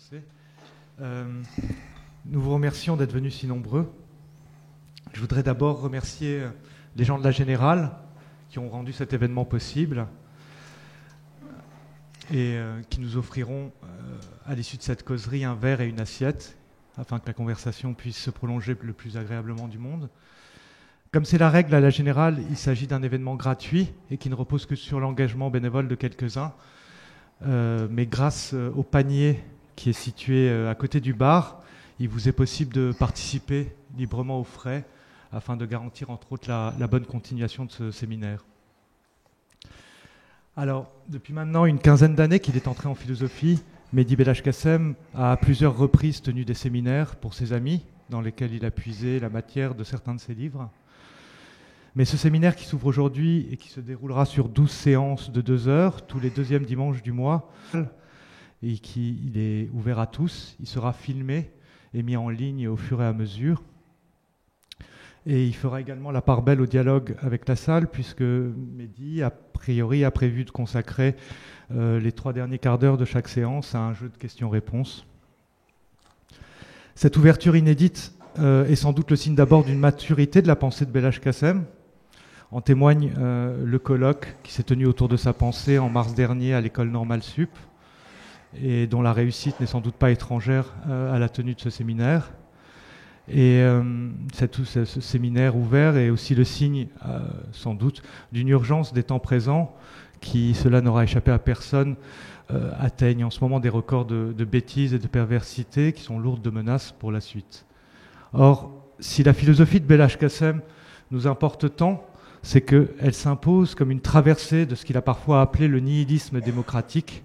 commencer. Nous vous remercions d'être venus si nombreux. Je voudrais d'abord remercier les gens de la Générale qui ont rendu cet événement possible et qui nous offriront à l'issue de cette causerie un verre et une assiette afin que la conversation puisse se prolonger le plus agréablement du monde. Comme c'est la règle à la Générale, il s'agit d'un événement gratuit et qui ne repose que sur l'engagement bénévole de quelques-uns. Mais grâce au panier qui est situé à côté du bar, il vous est possible de participer librement aux frais afin de garantir entre autres la bonne continuation de ce séminaire. Alors, depuis maintenant une quinzaine d'années qu'il est entré en philosophie, Mehdi Belhaj-Kassem a à plusieurs reprises tenu des séminaires pour ses amis dans lesquels il a puisé la matière de certains de ses livres. Mais ce séminaire qui s'ouvre aujourd'hui et qui se déroulera sur 12 séances de 2 heures, tous les deuxièmes dimanches du mois, et il est ouvert à tous, il sera filmé et mis en ligne au fur et à mesure. Et il fera également la part belle au dialogue avec la salle, puisque Mehdi, a priori, a prévu de consacrer les 3 derniers quarts d'heure de chaque séance à un jeu de questions-réponses. Cette ouverture inédite est sans doute le signe d'abord d'une maturité de la pensée de Belhaj-Kassem. En témoigne le colloque qui s'est tenu autour de sa pensée en mars dernier à l'école normale Sup, et dont la réussite n'est sans doute pas étrangère à la tenue de ce séminaire. Et ce séminaire ouvert est aussi le signe, sans doute, d'une urgence des temps présents qui, cela n'aura échappé à personne, atteignent en ce moment des records de bêtises et de perversité qui sont lourdes de menaces pour la suite. Or, si la philosophie de Belhaj-Kassem nous importe tant, c'est qu'elle s'impose comme une traversée de ce qu'il a parfois appelé le nihilisme démocratique,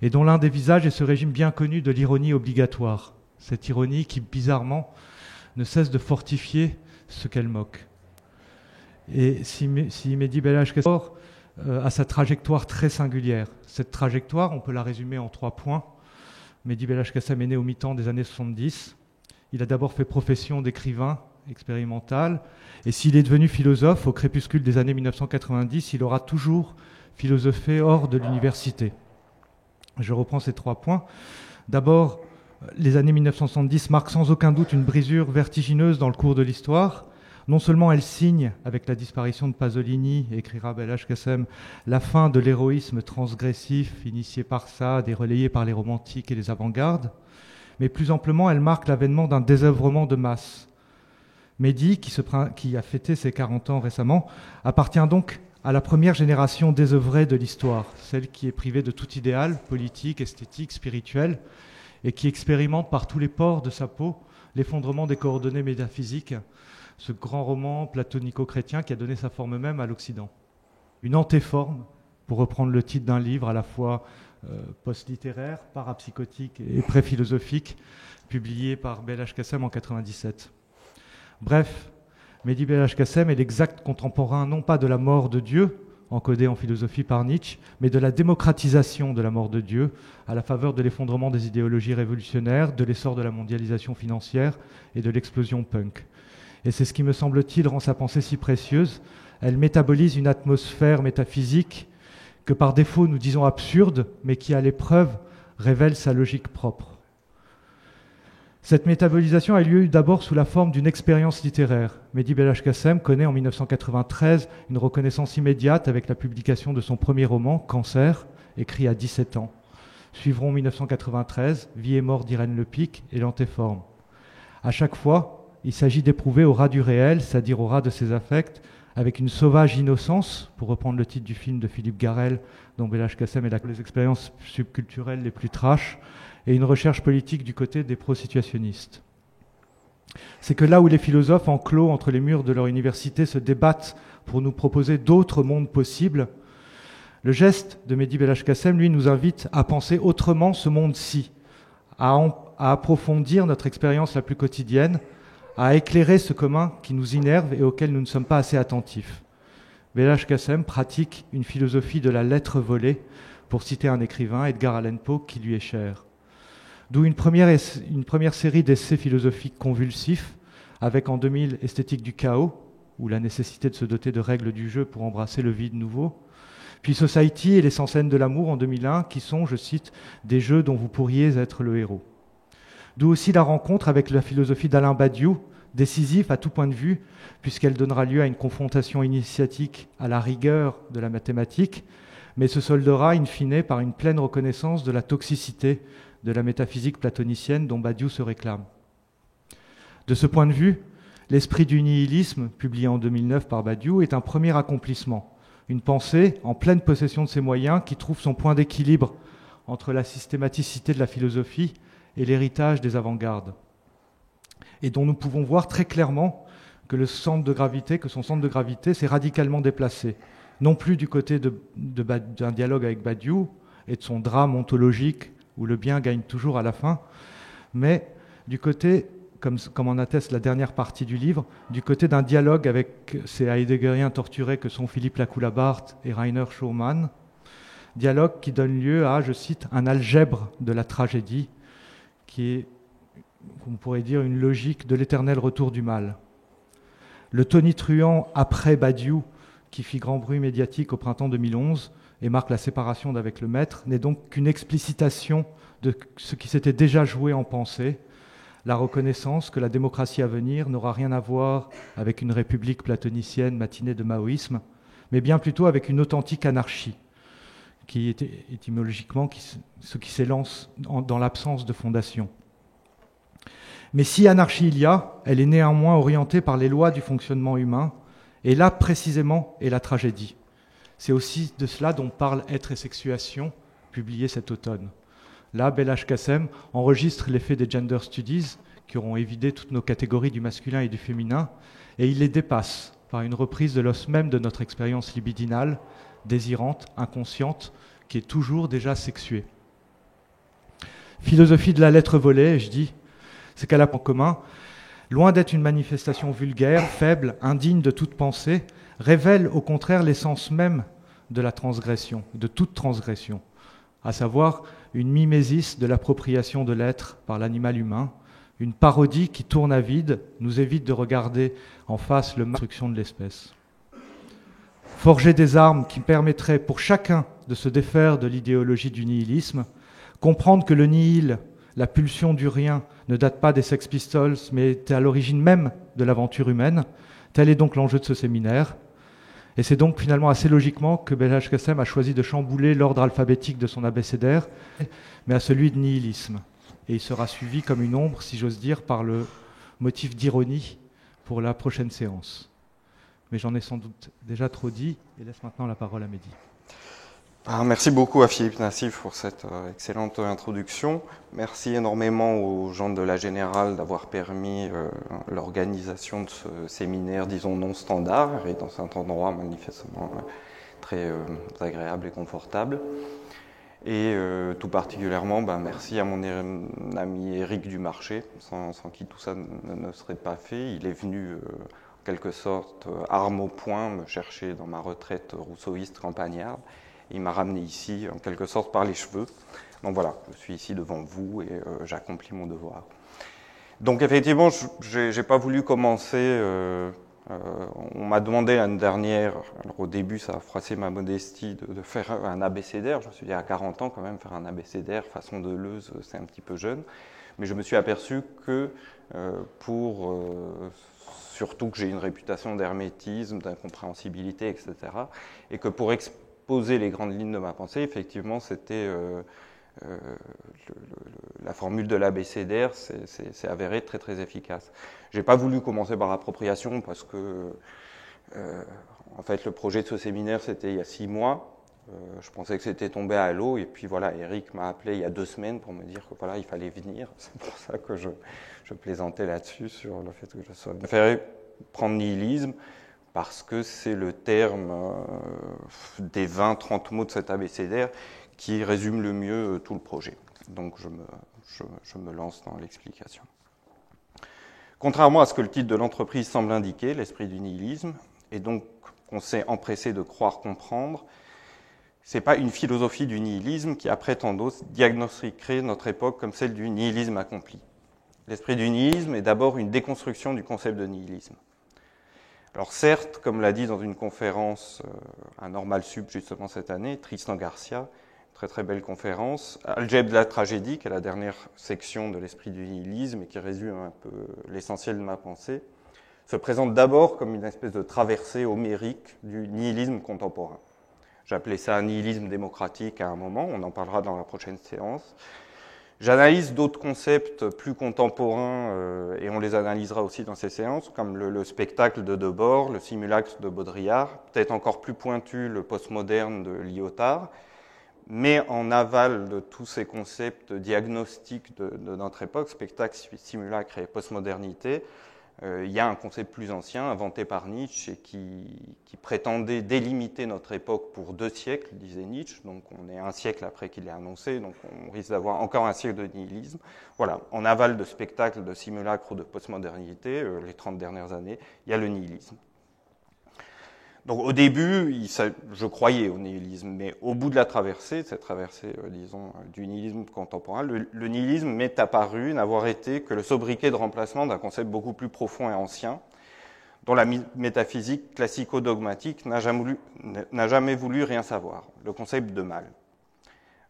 et dont l'un des visages est ce régime bien connu de l'ironie obligatoire, cette ironie qui, bizarrement, ne cesse de fortifier ce qu'elle moque. Et si Mehdi Belhaj-Kassem a sa trajectoire très singulière, cette trajectoire, on peut la résumer en 3 points. Mehdi Belhaj-Kassem est né au mi-temps des années 70. Il a d'abord fait profession d'écrivain expérimental, et s'il est devenu philosophe au crépuscule des années 1990, il aura toujours philosophé hors de l'université. Je reprends ces 3 points. D'abord, les années 1970 marquent sans aucun doute une brisure vertigineuse dans le cours de l'histoire. Non seulement elle signe, avec la disparition de Pasolini, écrira Belhaj-Kassem, la fin de l'héroïsme transgressif initié par Sade et relayé par les romantiques et les avant-gardes, mais plus amplement, elle marque l'avènement d'un désœuvrement de masse. Mehdi, qui a fêté ses 40 ans récemment, appartient donc à la première génération désœuvrée de l'histoire, celle qui est privée de tout idéal politique, esthétique, spirituel, et qui expérimente par tous les pores de sa peau l'effondrement des coordonnées métaphysiques, ce grand roman platonico-chrétien qui a donné sa forme même à l'Occident. Une antéforme, pour reprendre le titre d'un livre à la fois post-littéraire, parapsychotique et pré-philosophique, publié par Belhaj-Kassem en 1997. Bref, Mehdi Belhaj-Kassem est l'exact contemporain non pas de la mort de Dieu, encodé en philosophie par Nietzsche, mais de la démocratisation de la mort de Dieu, à la faveur de l'effondrement des idéologies révolutionnaires, de l'essor de la mondialisation financière et de l'explosion punk. Et c'est ce qui, me semble-t-il, rend sa pensée si précieuse. Elle métabolise une atmosphère métaphysique que par défaut nous disons absurde, mais qui à l'épreuve révèle sa logique propre. Cette métabolisation a lieu d'abord sous la forme d'une expérience littéraire. Mehdi Belhaj-Kassem connaît en 1993 une reconnaissance immédiate avec la publication de son premier roman, Cancer, écrit à 17 ans. Suivront 1993, Vie et mort d'Irène Lepic et L'antéforme. À chaque fois, il s'agit d'éprouver au ras du réel, c'est-à-dire au ras de ses affects, avec une sauvage innocence, pour reprendre le titre du film de Philippe Garrel, dont Belhaj-Kassem est les expériences subculturelles les plus trash, et une recherche politique du côté des pro-situationnistes. C'est que là où les philosophes enclos entre les murs de leur université se débattent pour nous proposer d'autres mondes possibles, le geste de Mehdi Belhaj-Kassem, lui, nous invite à penser autrement ce monde-ci, à approfondir notre expérience la plus quotidienne, à éclairer ce commun qui nous innerve et auquel nous ne sommes pas assez attentifs. Belhaj-Kassem pratique une philosophie de la lettre volée, pour citer un écrivain, Edgar Allan Poe, qui lui est cher. D'où une première série d'essais philosophiques convulsifs, avec en 2000 Esthétique du chaos, ou la nécessité de se doter de règles du jeu pour embrasser le vide nouveau, Puis Society et les 100 scènes de l'amour en 2001, qui sont, je cite, des jeux dont vous pourriez être le héros. D'où aussi la rencontre avec la philosophie d'Alain Badiou, décisif à tout point de vue, puisqu'elle donnera lieu à une confrontation initiatique à la rigueur de la mathématique, mais se soldera in fine par une pleine reconnaissance de la toxicité de la métaphysique platonicienne dont Badiou se réclame. De ce point de vue, l'esprit du nihilisme, publié en 2009 par Badiou, est un premier accomplissement, une pensée en pleine possession de ses moyens qui trouve son point d'équilibre entre la systématicité de la philosophie et l'héritage des avant-gardes, et dont nous pouvons voir très clairement que son centre de gravité s'est radicalement déplacé, non plus du côté d'un dialogue avec Badiou et de son drame ontologique où le bien gagne toujours à la fin, mais du côté, comme en atteste la dernière partie du livre, du côté d'un dialogue avec ces Heideggeriens torturés que sont Philippe Lacoue-Labarthe et Rainer Schaumann, dialogue qui donne lieu à, je cite, un algèbre de la tragédie, qui est, on pourrait dire, une logique de l'éternel retour du mal. Le tonitruant après Badiou, qui fit grand bruit médiatique au printemps 2011 et marque la séparation d'avec le maître, n'est donc qu'une explicitation de ce qui s'était déjà joué en pensée, la reconnaissance que la démocratie à venir n'aura rien à voir avec une république platonicienne matinée de maoïsme, mais bien plutôt avec une authentique anarchie, qui est étymologiquement ce qui s'élance dans l'absence de fondation. Mais si anarchie il y a, elle est néanmoins orientée par les lois du fonctionnement humain, et là précisément est la tragédie. C'est aussi de cela dont parle Être et sexuation, publié cet automne. Là, Belhaj Kassem enregistre l'effet des gender studies, qui auront évidé toutes nos catégories du masculin et du féminin, et il les dépasse par une reprise de l'os même de notre expérience libidinale, désirante, inconsciente, qui est toujours déjà sexuée. Philosophie de la lettre volée, je dis, c'est qu'elle a en commun, loin d'être une manifestation vulgaire, faible, indigne de toute pensée, révèle au contraire l'essence même de la transgression, de toute transgression, à savoir une mimésis de l'appropriation de l'être par l'animal humain, une parodie qui tourne à vide, nous évite de regarder en face le destruction de l'espèce. Forger des armes qui permettraient pour chacun de se défaire de l'idéologie du nihilisme, comprendre que le nihil, la pulsion du rien, ne date pas des Sex Pistols, mais est à l'origine même de l'aventure humaine. Tel est donc l'enjeu de ce séminaire. Et c'est donc finalement assez logiquement que Belhaj Kassem a choisi de chambouler l'ordre alphabétique de son abécédaire, mais à celui de nihilisme. Et il sera suivi comme une ombre, si j'ose dire, par le motif d'ironie pour la prochaine séance. Mais j'en ai sans doute déjà trop dit, et laisse maintenant la parole à Mehdi. Merci beaucoup à Philippe Nassif pour cette excellente introduction. Merci énormément aux gens de la Générale d'avoir permis l'organisation de ce séminaire, disons, non standard, et dans un endroit manifestement très agréable et confortable. Et tout particulièrement, merci à mon ami Éric Dumarché, sans qui tout ça ne serait pas fait. Il est venu, en quelque sorte, arme au poing, me chercher dans ma retraite rousseauiste campagnarde. Il m'a ramené ici, en quelque sorte, par les cheveux. Donc voilà, je suis ici devant vous et j'accomplis mon devoir. Donc effectivement, je n'ai pas voulu commencer... on m'a demandé l'année dernière, alors au début ça a froissé ma modestie, de faire un abécédaire. Je me suis dit à 40 ans quand même, faire un abécédaire façon Deleuze, c'est un petit peu jeune. Mais je me suis aperçu que surtout que j'ai une réputation d'hermétisme, d'incompréhensibilité, etc. Et que pour exposer les grandes lignes de ma pensée, effectivement, c'était la formule de l'abécédaire, c'est avéré très très efficace. J'ai pas voulu commencer par l'appropriation parce que, en fait, le projet de ce séminaire, c'était il y a 6 mois. Je pensais que c'était tombé à l'eau et puis voilà, Eric m'a appelé il y a 2 semaines pour me dire que voilà, il fallait venir. C'est pour ça que je plaisantais là-dessus sur le fait que je sois. Je préférais prendre nihilisme parce que c'est le terme des 20-30 mots de cet abécédaire qui résume le mieux tout le projet. Donc je me lance dans l'explication. Contrairement à ce que le titre de l'entreprise semble indiquer, l'esprit du nihilisme, et donc qu'on s'est empressé de croire comprendre, c'est pas une philosophie du nihilisme qui, après tant d'autres, diagnostiquerait notre époque comme celle du nihilisme accompli. L'esprit du nihilisme est d'abord une déconstruction du concept de nihilisme. Alors certes, comme l'a dit dans une conférence à Normal Sup justement cette année, Tristan Garcia, très très belle conférence, Algèbre de la tragédie, qui est la dernière section de l'esprit du nihilisme et qui résume un peu l'essentiel de ma pensée, se présente d'abord comme une espèce de traversée homérique du nihilisme contemporain. J'appelais ça un nihilisme démocratique à un moment, on en parlera dans la prochaine séance. J'analyse d'autres concepts plus contemporains, et on les analysera aussi dans ces séances, comme le spectacle de Debord, le simulacre de Baudrillard, peut-être encore plus pointu le postmoderne de Lyotard, mais en aval de tous ces concepts diagnostiques de notre époque, spectacle, simulacre et postmodernité, il y a un concept plus ancien inventé par Nietzsche et qui prétendait délimiter notre époque pour 2 siècles, disait Nietzsche. Donc on est un siècle après qu'il l'ait annoncé, donc on risque d'avoir encore un siècle de nihilisme. Voilà, en aval de spectacle, de simulacre ou de postmodernité, les 30 dernières années, il y a le nihilisme. Donc au début, je croyais au nihilisme, mais au bout de la traversée, cette traversée, disons, du nihilisme contemporain, le nihilisme m'est apparu n'avoir été que le sobriquet de remplacement d'un concept beaucoup plus profond et ancien, dont la métaphysique classico-dogmatique n'a jamais voulu rien savoir, le concept de mal.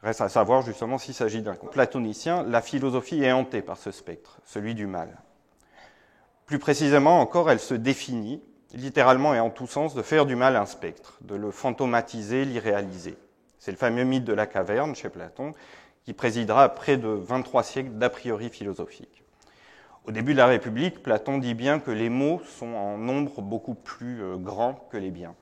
Reste à savoir justement s'il s'agit d'un platonicien, la philosophie est hantée par ce spectre, celui du mal. Plus précisément encore, elle se définit littéralement et en tous sens, de faire du mal un spectre, de le fantomatiser, l'irréaliser. C'est le fameux mythe de la caverne, chez Platon, qui présidera près de 23 siècles d'a priori philosophique. Au début de la République, Platon dit bien que les mots sont en nombre beaucoup plus grand que les biens.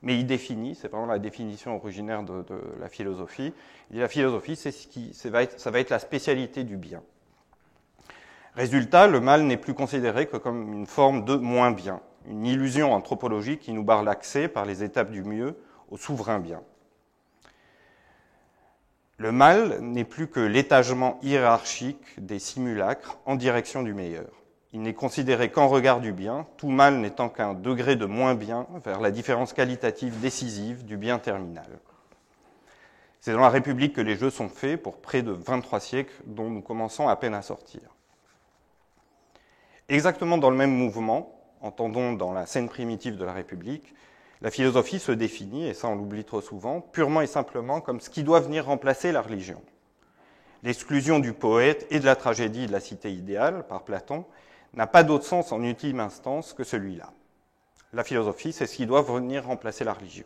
Mais il définit, c'est vraiment la définition originaire de la philosophie, il dit la philosophie, ça va être la spécialité du bien. Résultat, le mal n'est plus considéré que comme une forme de moins bien, une illusion anthropologique qui nous barre l'accès par les étapes du mieux au souverain bien. Le mal n'est plus que l'étagement hiérarchique des simulacres en direction du meilleur. Il n'est considéré qu'en regard du bien, tout mal n'étant qu'un degré de moins bien vers la différence qualitative décisive du bien terminal. C'est dans la République que les jeux sont faits pour près de 23 siècles dont nous commençons à peine à sortir. Exactement dans le même mouvement, entendons dans la scène primitive de la République, la philosophie se définit, et ça on l'oublie trop souvent, purement et simplement comme ce qui doit venir remplacer la religion. L'exclusion du poète et de la tragédie de la cité idéale, par Platon, n'a pas d'autre sens en ultime instance que celui-là. La philosophie, c'est ce qui doit venir remplacer la religion.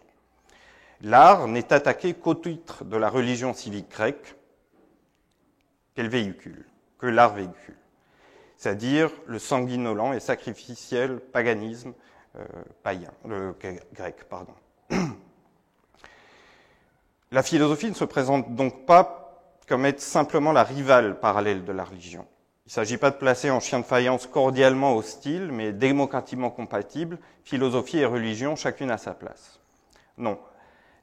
L'art n'est attaqué qu'au titre de la religion civique grecque qu'elle véhicule, que l'art véhicule. C'est-à-dire le sanguinolent et sacrificiel paganisme grec. La philosophie ne se présente donc pas comme être simplement la rivale parallèle de la religion. Il ne s'agit pas de placer en chien de faïence cordialement hostile, mais démocratiquement compatible, philosophie et religion, chacune à sa place. Non,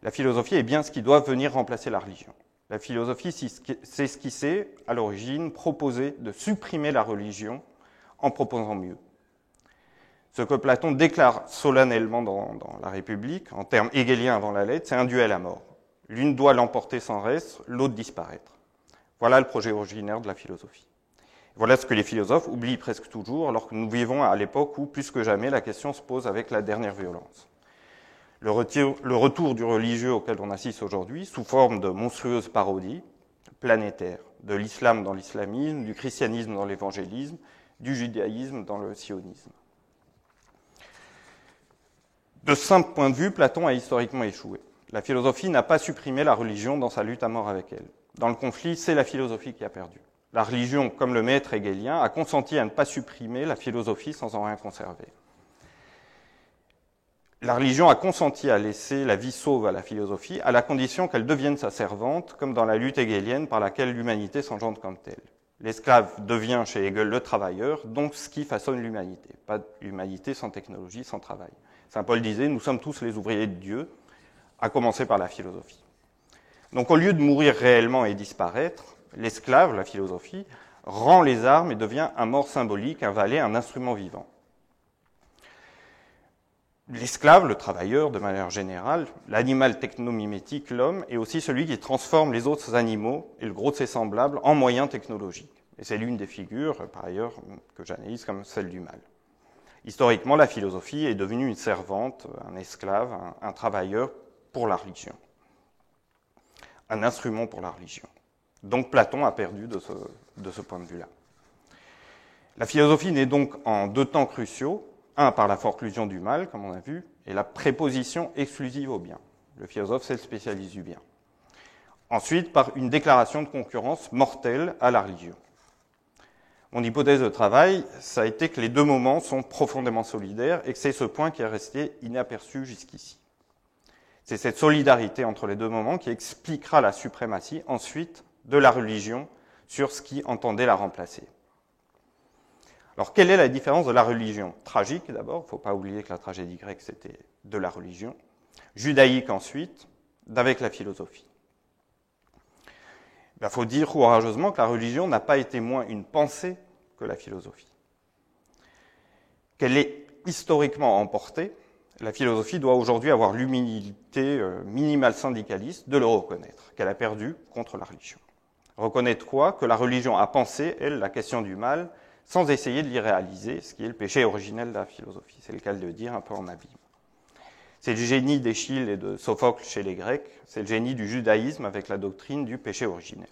la philosophie est bien ce qui doit venir remplacer la religion. La philosophie, c'est ce qui s'est, à l'origine, proposé de supprimer la religion en proposant mieux. Ce que Platon déclare solennellement dans la République, en termes hegéliens avant la lettre, c'est un duel à mort. L'une doit l'emporter sans reste, l'autre disparaître. Voilà le projet originaire de la philosophie. Voilà ce que les philosophes oublient presque toujours, alors que nous vivons à l'époque où, plus que jamais, la question se pose avec la dernière violence. Le retour du religieux auquel on assiste aujourd'hui, sous forme de monstrueuses parodies planétaires, de l'islam dans l'islamisme, du christianisme dans l'évangélisme, du judaïsme dans le sionisme. De ce simple point de vue, Platon a historiquement échoué. La philosophie n'a pas supprimé la religion dans sa lutte à mort avec elle. Dans le conflit, c'est la philosophie qui a perdu. La religion, comme le maître hégélien, a consenti à ne pas supprimer la philosophie sans en rien conserver. La religion a consenti à laisser la vie sauve à la philosophie, à la condition qu'elle devienne sa servante, comme dans la lutte hégélienne par laquelle l'humanité s'engendre comme telle. L'esclave devient chez Hegel le travailleur, donc ce qui façonne l'humanité. Pas d'humanité sans technologie, sans travail. Saint Paul disait, nous sommes tous les ouvriers de Dieu, à commencer par la philosophie. Donc au lieu de mourir réellement et disparaître, l'esclave, la philosophie, rend les armes et devient un mort symbolique, un valet, un instrument vivant. L'esclave, le travailleur, de manière générale, l'animal technomimétique, l'homme, est aussi celui qui transforme les autres animaux et le gros de ses semblables en moyens technologiques. Et c'est l'une des figures, par ailleurs, que j'analyse comme celle du mal. Historiquement, la philosophie est devenue une servante, un esclave, un travailleur pour la religion, un instrument pour la religion. Donc Platon a perdu de ce point de vue-là. La philosophie naît donc en deux temps cruciaux, un par la forclusion du mal, comme on a vu, et la préposition exclusive au bien. Le philosophe, c'est le spécialiste du bien. Ensuite, par une déclaration de concurrence mortelle à la religion. Mon hypothèse de travail, ça a été que les deux moments sont profondément solidaires et que c'est ce point qui est resté inaperçu jusqu'ici. C'est cette solidarité entre les deux moments qui expliquera la suprématie ensuite de la religion sur ce qui entendait la remplacer. Alors, quelle est la différence de la religion? Tragique d'abord, il ne faut pas oublier que la tragédie grecque c'était de la religion. Judaïque ensuite, d'avec la philosophie. Il faut dire courageusement que la religion n'a pas été moins une pensée que la philosophie. Qu'elle est historiquement emportée, la philosophie doit aujourd'hui avoir l'humilité minimale syndicaliste de le reconnaître, qu'elle a perdu contre la religion. Reconnaître quoi? Que la religion a pensé, elle, la question du mal, sans essayer de l'y réaliser, ce qui est le péché originel de la philosophie. C'est le cas de le dire un peu en abîme. C'est le génie d'Échille et de Sophocle chez les Grecs, c'est le génie du judaïsme avec la doctrine du péché originel.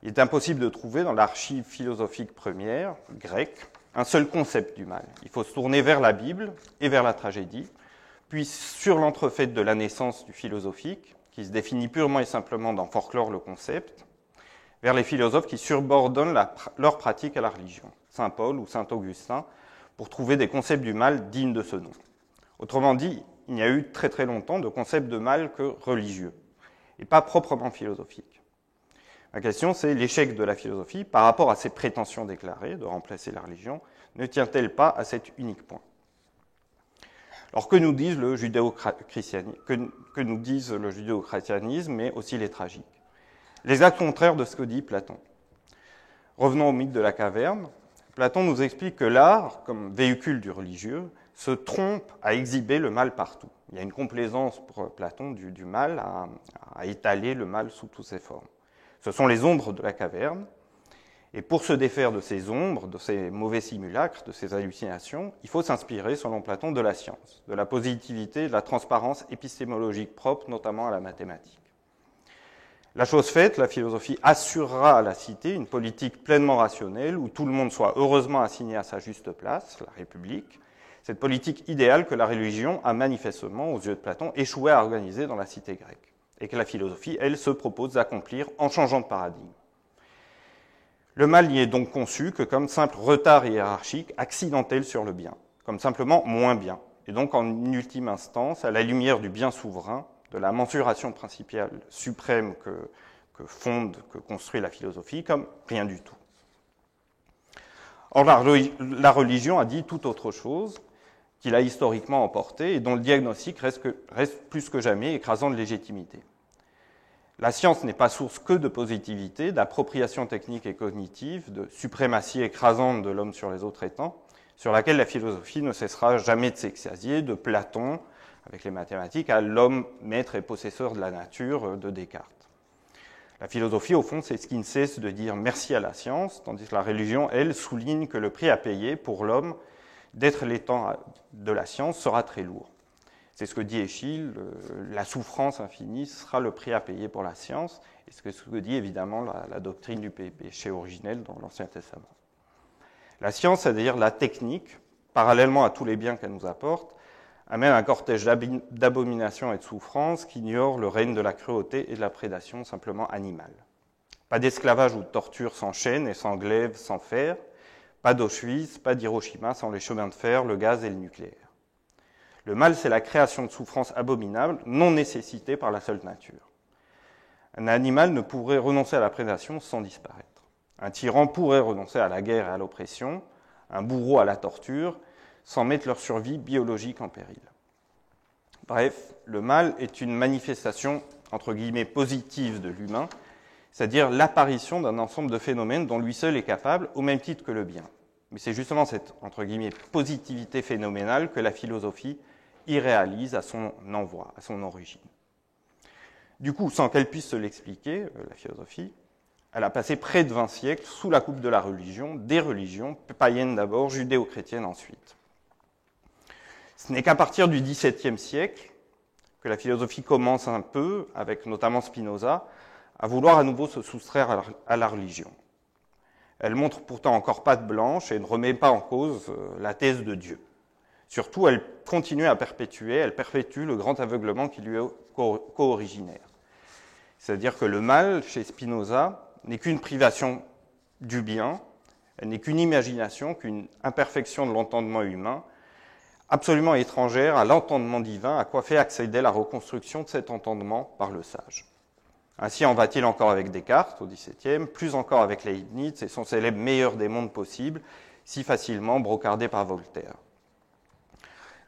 Il est impossible de trouver dans l'archive philosophique première, grecque, un seul concept du mal. Il faut se tourner vers la Bible et vers la tragédie, puis sur l'entrefaite de la naissance du philosophique, qui se définit purement et simplement dans folklore le concept, vers les philosophes qui subordonnent leur pratique à la religion, saint Paul ou saint Augustin, pour trouver des concepts du mal dignes de ce nom. Autrement dit, il n'y a eu très très longtemps de concept de mal que religieux, et pas proprement philosophique. Ma question, c'est l'échec de la philosophie par rapport à ses prétentions déclarées de remplacer la religion, ne tient-elle pas à cet unique point? Alors que nous disent le judéo-chrétianisme, mais aussi les tragiques? L'exact contraire de ce que dit Platon. Revenons au mythe de la caverne. Platon nous explique que l'art, comme véhicule du religieux, se trompe à exhiber le mal partout. Il y a une complaisance pour Platon du mal à étaler le mal sous toutes ses formes. Ce sont les ombres de la caverne, et pour se défaire de ces ombres, de ces mauvais simulacres, de ces hallucinations, il faut s'inspirer, selon Platon, de la science, de la positivité, de la transparence épistémologique propre, notamment à la mathématique. La chose faite, la philosophie assurera à la cité une politique pleinement rationnelle où tout le monde soit heureusement assigné à sa juste place, la République, cette politique idéale que la religion a manifestement, aux yeux de Platon, échoué à organiser dans la cité grecque, et que la philosophie, elle, se propose d'accomplir en changeant de paradigme. Le mal n'y est donc conçu que comme simple retard hiérarchique accidentel sur le bien, comme simplement moins bien, et donc en ultime instance, à la lumière du bien souverain, de la mensuration principale suprême que construit la philosophie, comme rien du tout. Or, la religion a dit tout autre chose, qu'il a historiquement emporté, et dont le diagnostic reste plus que jamais écrasant de légitimité. La science n'est pas source que de positivité, d'appropriation technique et cognitive, de suprématie écrasante de l'homme sur les autres étangs, sur laquelle la philosophie ne cessera jamais de s'extasier, de Platon, avec les mathématiques, à l'homme maître et possesseur de la nature de Descartes. La philosophie, au fond, c'est ce qui ne cesse de dire merci à la science, tandis que la religion, elle, souligne que le prix à payer pour l'homme d'être l'étang de la science sera très lourd. C'est ce que dit Échille, la souffrance infinie sera le prix à payer pour la science, et ce que dit évidemment la doctrine du péché originel dans l'Ancien Testament. La science, c'est-à-dire la technique, parallèlement à tous les biens qu'elle nous apporte, amène un cortège d'abominations et de souffrances qui ignore le règne de la cruauté et de la prédation simplement animale. Pas d'esclavage ou de torture sans chaîne et sans glaive, sans fer, pas d'Auschwitz, pas d'Hiroshima sans les chemins de fer, le gaz et le nucléaire. Le mal, c'est la création de souffrances abominables, non nécessitées par la seule nature. Un animal ne pourrait renoncer à la prédation sans disparaître. Un tyran pourrait renoncer à la guerre et à l'oppression, un bourreau à la torture, sans mettre leur survie biologique en péril. Bref, le mal est une manifestation, entre guillemets, positive de l'humain, c'est-à-dire l'apparition d'un ensemble de phénomènes dont lui seul est capable, au même titre que le bien. Mais c'est justement cette, entre guillemets, positivité phénoménale que la philosophie irréalise à son envoi, à son origine. Du coup, sans qu'elle puisse se l'expliquer, la philosophie, Elle a passé près de 20 siècles sous la coupe de la religion, des religions, païennes d'abord, judéo-chrétiennes ensuite. Ce n'est qu'à partir du XVIIe siècle que la philosophie commence un peu, avec notamment Spinoza, à vouloir à nouveau se soustraire à la religion. Elle montre pourtant encore patte blanche et ne remet pas en cause la thèse de Dieu. Surtout, elle continue à perpétuer, elle perpétue le grand aveuglement qui lui est co-originaire. C'est-à-dire que le mal, chez Spinoza, n'est qu'une privation du bien, elle n'est qu'une imagination, qu'une imperfection de l'entendement humain, absolument étrangère à l'entendement divin, à quoi fait accéder la reconstruction de cet entendement par le sage. Ainsi en va-t-il encore avec Descartes au XVIIe, plus encore avec Leibniz et son célèbre meilleur des mondes possibles, si facilement brocardé par Voltaire.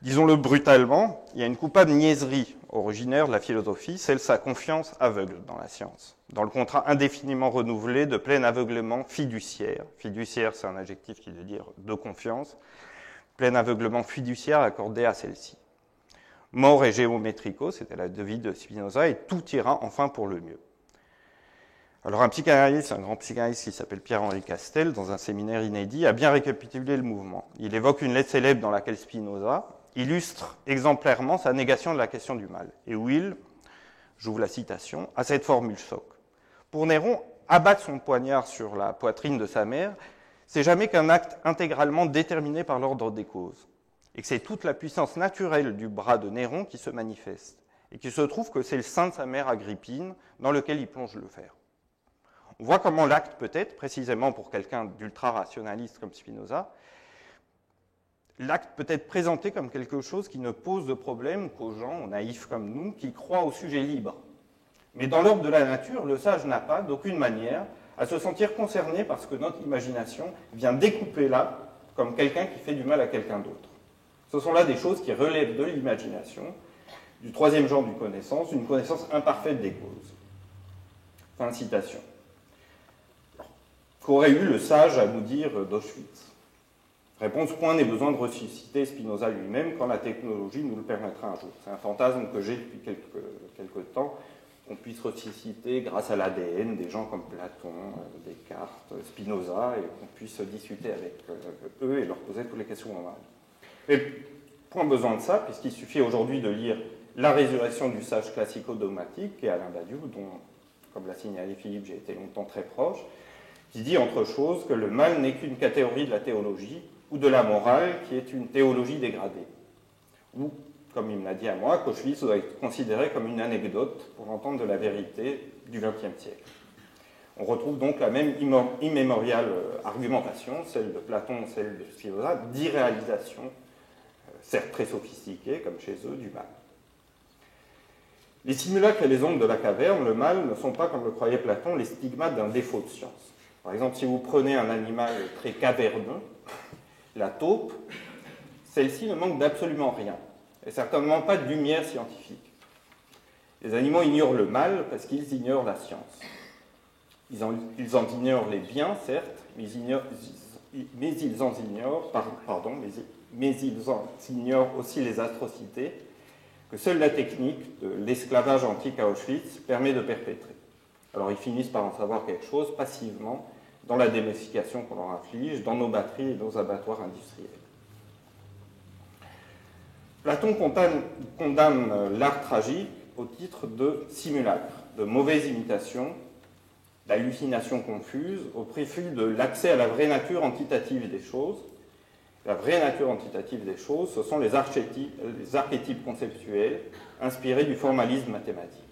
Disons-le brutalement, il y a une coupable niaiserie originaire de la philosophie, c'est sa confiance aveugle dans la science, dans le contrat indéfiniment renouvelé de plein aveuglement fiduciaire. Fiduciaire, c'est un adjectif qui veut dire de confiance, plein aveuglement fiduciaire accordé à celle-ci. Mort et géométrico, c'était la devise de Spinoza, et tout ira enfin pour le mieux. Alors un psychanalyste, un grand psychanalyste qui s'appelle Pierre-Henri Castel, dans un séminaire inédit, a bien récapitulé le mouvement. Il évoque une lettre célèbre dans laquelle Spinoza illustre exemplairement sa négation de la question du mal, et où il, j'ouvre la citation, a cette formule choc. Pour Néron, abattre son poignard sur la poitrine de sa mère, c'est jamais qu'un acte intégralement déterminé par l'ordre des causes, et que c'est toute la puissance naturelle du bras de Néron qui se manifeste, et qu'il se trouve que c'est le sein de sa mère Agrippine dans lequel il plonge le fer. On voit comment l'acte peut être, précisément pour quelqu'un d'ultra-rationaliste comme Spinoza, l'acte peut être présenté comme quelque chose qui ne pose de problème qu'aux gens, aux naïfs comme nous, qui croient au sujet libre. Mais dans l'ordre de la nature, le sage n'a pas, d'aucune manière, à se sentir concerné parce que notre imagination vient découper là comme quelqu'un qui fait du mal à quelqu'un d'autre. Ce sont là des choses qui relèvent de l'imagination, du troisième genre du connaissance, d'une connaissance imparfaite des causes. Fin de citation. Qu'aurait eu le sage à nous dire d'Auschwitz ? Réponse, point n'est besoin de ressusciter Spinoza lui-même quand la technologie nous le permettra un jour. C'est un fantasme que j'ai depuis quelque temps, qu'on puisse ressusciter grâce à l'ADN des gens comme Platon, Descartes, Spinoza, et qu'on puisse discuter avec eux et leur poser toutes les questions normales. Mais point besoin de ça, puisqu'il suffit aujourd'hui de lire La résurrection du sage classico-dogmatique, qui est Alain Badiou, dont, comme l'a signalé Philippe, j'ai été longtemps très proche, qui dit entre choses que le mal n'est qu'une catégorie de la théologie ou de la morale qui est une théologie dégradée. Ou, comme il me l'a dit à moi, qu'Auschwitz doit être considéré comme une anecdote pour entendre de la vérité du XXe siècle. On retrouve donc la même immémoriale argumentation, celle de Platon, celle de Spinoza, d'irréalisation, certes très sophistiquée, comme chez eux, du mal. Les simulacres et les ombres de la caverne, le mal, ne sont pas, comme le croyait Platon, les stigmates d'un défaut de science. Par exemple, si vous prenez un animal très caverneux, la taupe, celle-ci ne manque d'absolument rien, et certainement pas de lumière scientifique. Les animaux ignorent le mal parce qu'ils ignorent la science. Ils en ignorent les biens, certes, mais ils en ignorent aussi les atrocités que seule la technique de l'esclavage antique à Auschwitz permet de perpétrer. Alors ils finissent par en savoir quelque chose passivement dans la domestication qu'on leur inflige, dans nos batteries et nos abattoirs industriels. Platon condamne l'art tragique au titre de simulacre, de mauvaise imitation, d'hallucination confuse, au profit de l'accès à la vraie nature antitative des choses. La vraie nature antitative des choses, ce sont les archétypes conceptuels inspirés du formalisme mathématique.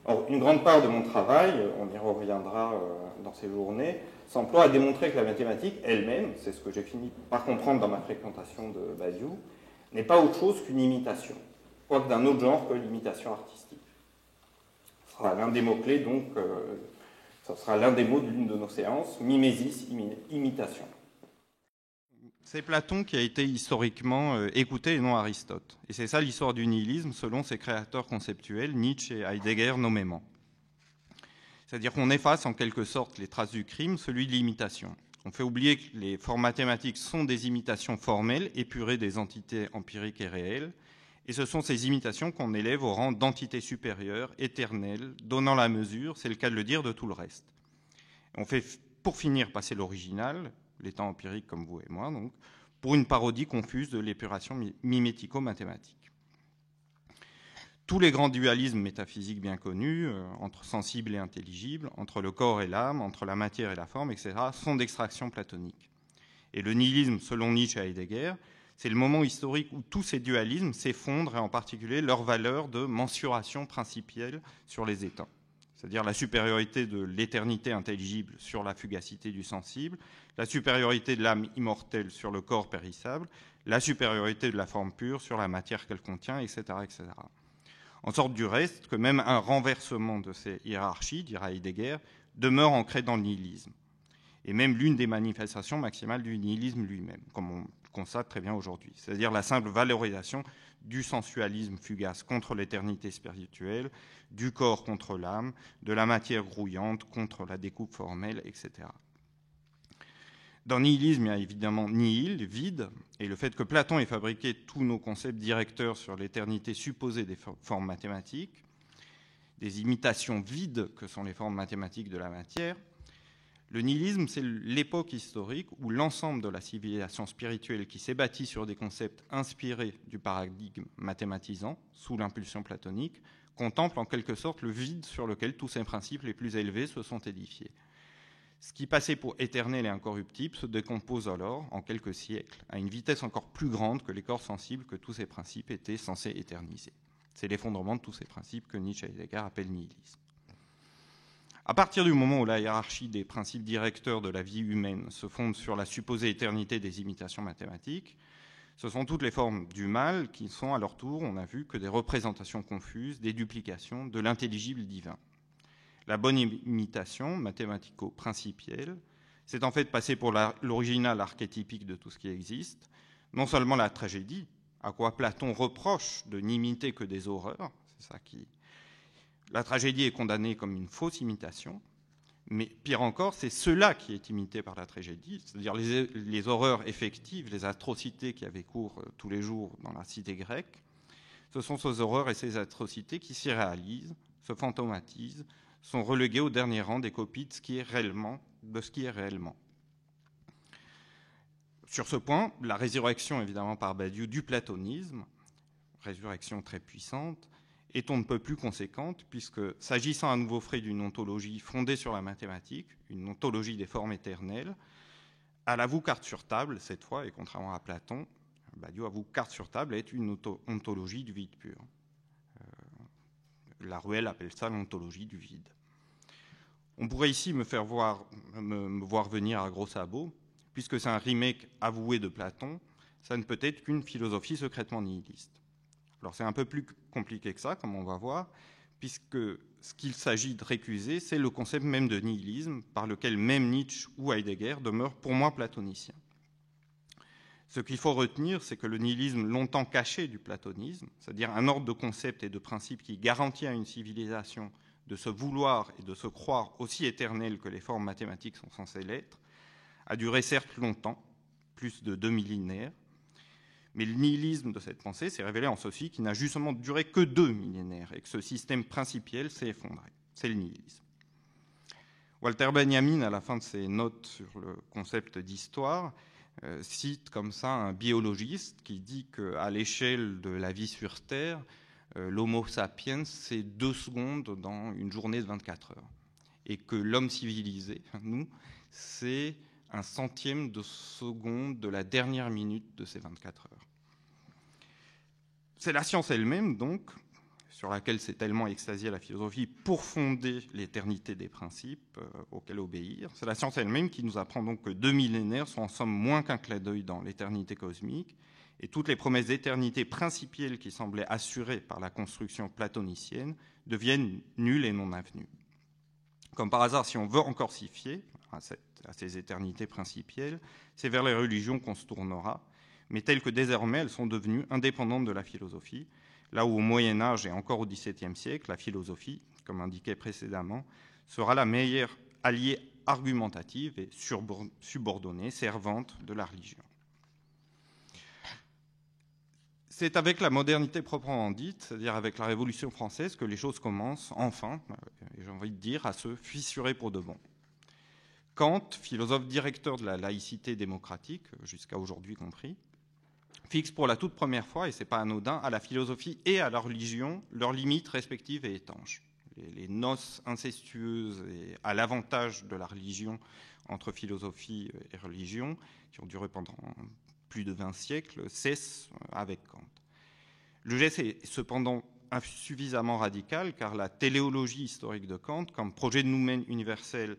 Or, une grande part de mon travail, on y reviendra dans ces journées, s'emploie à démontrer que la mathématique elle-même, c'est ce que j'ai fini par comprendre dans ma fréquentation de Badiou, n'est pas autre chose qu'une imitation, quoique d'un autre genre que l'imitation artistique. Ce sera l'un des mots-clés, donc, ce sera l'un des mots de l'une de nos séances, mimésis, imitation. C'est Platon qui a été historiquement écouté et non Aristote. Et c'est ça l'histoire du nihilisme selon ses créateurs conceptuels, Nietzsche et Heidegger nommément. C'est-à-dire qu'on efface en quelque sorte les traces du crime, celui de l'imitation. On fait oublier que les formes mathématiques sont des imitations formelles, épurées des entités empiriques et réelles, Et ce sont ces imitations qu'on élève au rang d'entité supérieure, éternelle, donnant la mesure, c'est le cas de le dire, de tout le reste. On fait, pour finir, passer l'original, l'état empirique comme vous et moi, donc, pour une parodie confuse de l'épuration mimético-mathématique. Tous les grands dualismes métaphysiques bien connus, entre sensible et intelligible, entre le corps et l'âme, entre la matière et la forme, etc., sont d'extraction platonique. Et le nihilisme, selon Nietzsche et Heidegger, c'est le moment historique où tous ces dualismes s'effondrent, et en particulier leur valeur de mensuration principielle sur les états. C'est-à-dire la supériorité de l'éternité intelligible sur la fugacité du sensible, la supériorité de l'âme immortelle sur le corps périssable, la supériorité de la forme pure sur la matière qu'elle contient, etc., etc. En sorte du reste que même un renversement de ces hiérarchies, dira Heidegger, demeure ancré dans le nihilisme. Et même l'une des manifestations maximales du nihilisme lui-même, comme on constate très bien aujourd'hui. C'est-à-dire la simple valorisation du sensualisme fugace contre l'éternité spirituelle, du corps contre l'âme, de la matière grouillante contre la découpe formelle, etc. Dans nihilisme, il y a évidemment nihil, vide, et le fait que Platon ait fabriqué tous nos concepts directeurs sur l'éternité supposée des formes mathématiques, des imitations vides que sont les formes mathématiques de la matière. Le nihilisme, c'est l'époque historique où l'ensemble de la civilisation spirituelle qui s'est bâtie sur des concepts inspirés du paradigme mathématisant, sous l'impulsion platonique, contemple en quelque sorte le vide sur lequel tous ces principes les plus élevés se sont édifiés. Ce qui passait pour éternel et incorruptible se décompose alors, en quelques siècles, à une vitesse encore plus grande que les corps sensibles que tous ces principes étaient censés éterniser. C'est l'effondrement de tous ces principes que Nietzsche et Heidegger appellent nihilisme. À partir du moment où la hiérarchie des principes directeurs de la vie humaine se fonde sur la supposée éternité des imitations mathématiques, ce sont toutes les formes du mal qui sont à leur tour, on a vu, que des représentations confuses, des duplications de l'intelligible divin. La bonne imitation mathématico-principielle, c'est en fait passer pour l'original archétypique de tout ce qui existe, non seulement la tragédie, à quoi Platon reproche de n'imiter que des horreurs, c'est ça qui... La tragédie est condamnée comme une fausse imitation, mais pire encore, c'est cela qui est imité par la tragédie, c'est-à-dire les horreurs effectives, les atrocités qui avaient cours tous les jours dans la cité grecque. Ce sont ces horreurs et ces atrocités qui s'y réalisent, se fantomatisent, sont relégués au dernier rang des copies de ce qui est réellement. Sur ce point, la résurrection, évidemment, par Badiou du platonisme, résurrection très puissante, est on ne peut plus conséquente, puisque, s'agissant à nouveau frais d'une ontologie fondée sur la mathématique, une ontologie des formes éternelles, elle avoue carte sur table, cette fois, et contrairement à Platon, Badiou avoue carte sur table est une ontologie du vide pur. Laruelle appelle ça l'ontologie du vide. On pourrait ici me voir venir à gros sabots, puisque c'est un remake avoué de Platon, ça ne peut être qu'une philosophie secrètement nihiliste. Alors c'est un peu plus compliqué que ça, comme on va voir, puisque ce qu'il s'agit de récuser, c'est le concept même de nihilisme, par lequel même Nietzsche ou Heidegger demeurent pour moi platoniciens. Ce qu'il faut retenir, c'est que le nihilisme longtemps caché du platonisme, c'est-à-dire un ordre de concepts et de principes qui garantit à une civilisation de se vouloir et de se croire aussi éternel que les formes mathématiques sont censées l'être, a duré certes longtemps, plus de 2 millénaires, mais le nihilisme de cette pensée s'est révélé en ceci qui n'a justement duré que 2 millénaires et que ce système principiel s'est effondré. C'est le nihilisme. Walter Benjamin, à la fin de ses notes sur le concept d'histoire, cite comme ça un biologiste qui dit qu'à l'échelle de la vie sur Terre, l'homo sapiens, c'est 2 secondes dans une journée de 24 heures. Et que l'homme civilisé, nous, c'est 1/100 de seconde de la dernière minute de ces 24 heures. C'est la science elle-même, donc, sur laquelle s'est tellement extasiée la philosophie pour fonder l'éternité des principes auxquels obéir. C'est la science elle-même qui nous apprend donc que 2 millénaires sont en somme moins qu'un clin d'œil dans l'éternité cosmique, et toutes les promesses d'éternité principielles qui semblaient assurées par la construction platonicienne deviennent nulles et non avenues. Comme par hasard, si on veut encore s'y fier à ces éternités principielles, c'est vers les religions qu'on se tournera, mais telles que désormais elles sont devenues indépendantes de la philosophie, là où au Moyen-Âge et encore au XVIIe siècle, la philosophie, comme indiqué précédemment, sera la meilleure alliée argumentative et subordonnée, servante de la religion. C'est avec la modernité proprement dite, c'est-à-dire avec la Révolution française, que les choses commencent, enfin, et j'ai envie de dire, à se fissurer pour de bon. Kant, philosophe directeur de la laïcité démocratique, jusqu'à aujourd'hui compris, fixe pour la toute première fois, et c'est pas anodin, à la philosophie et à la religion leurs limites respectives et étanches. Les noces incestueuses et à l'avantage de la religion entre philosophie et religion, qui ont duré pendant plus de 20 siècles, cessent avec Kant. Le geste est cependant insuffisamment radical, car la téléologie historique de Kant, comme projet de noumen universel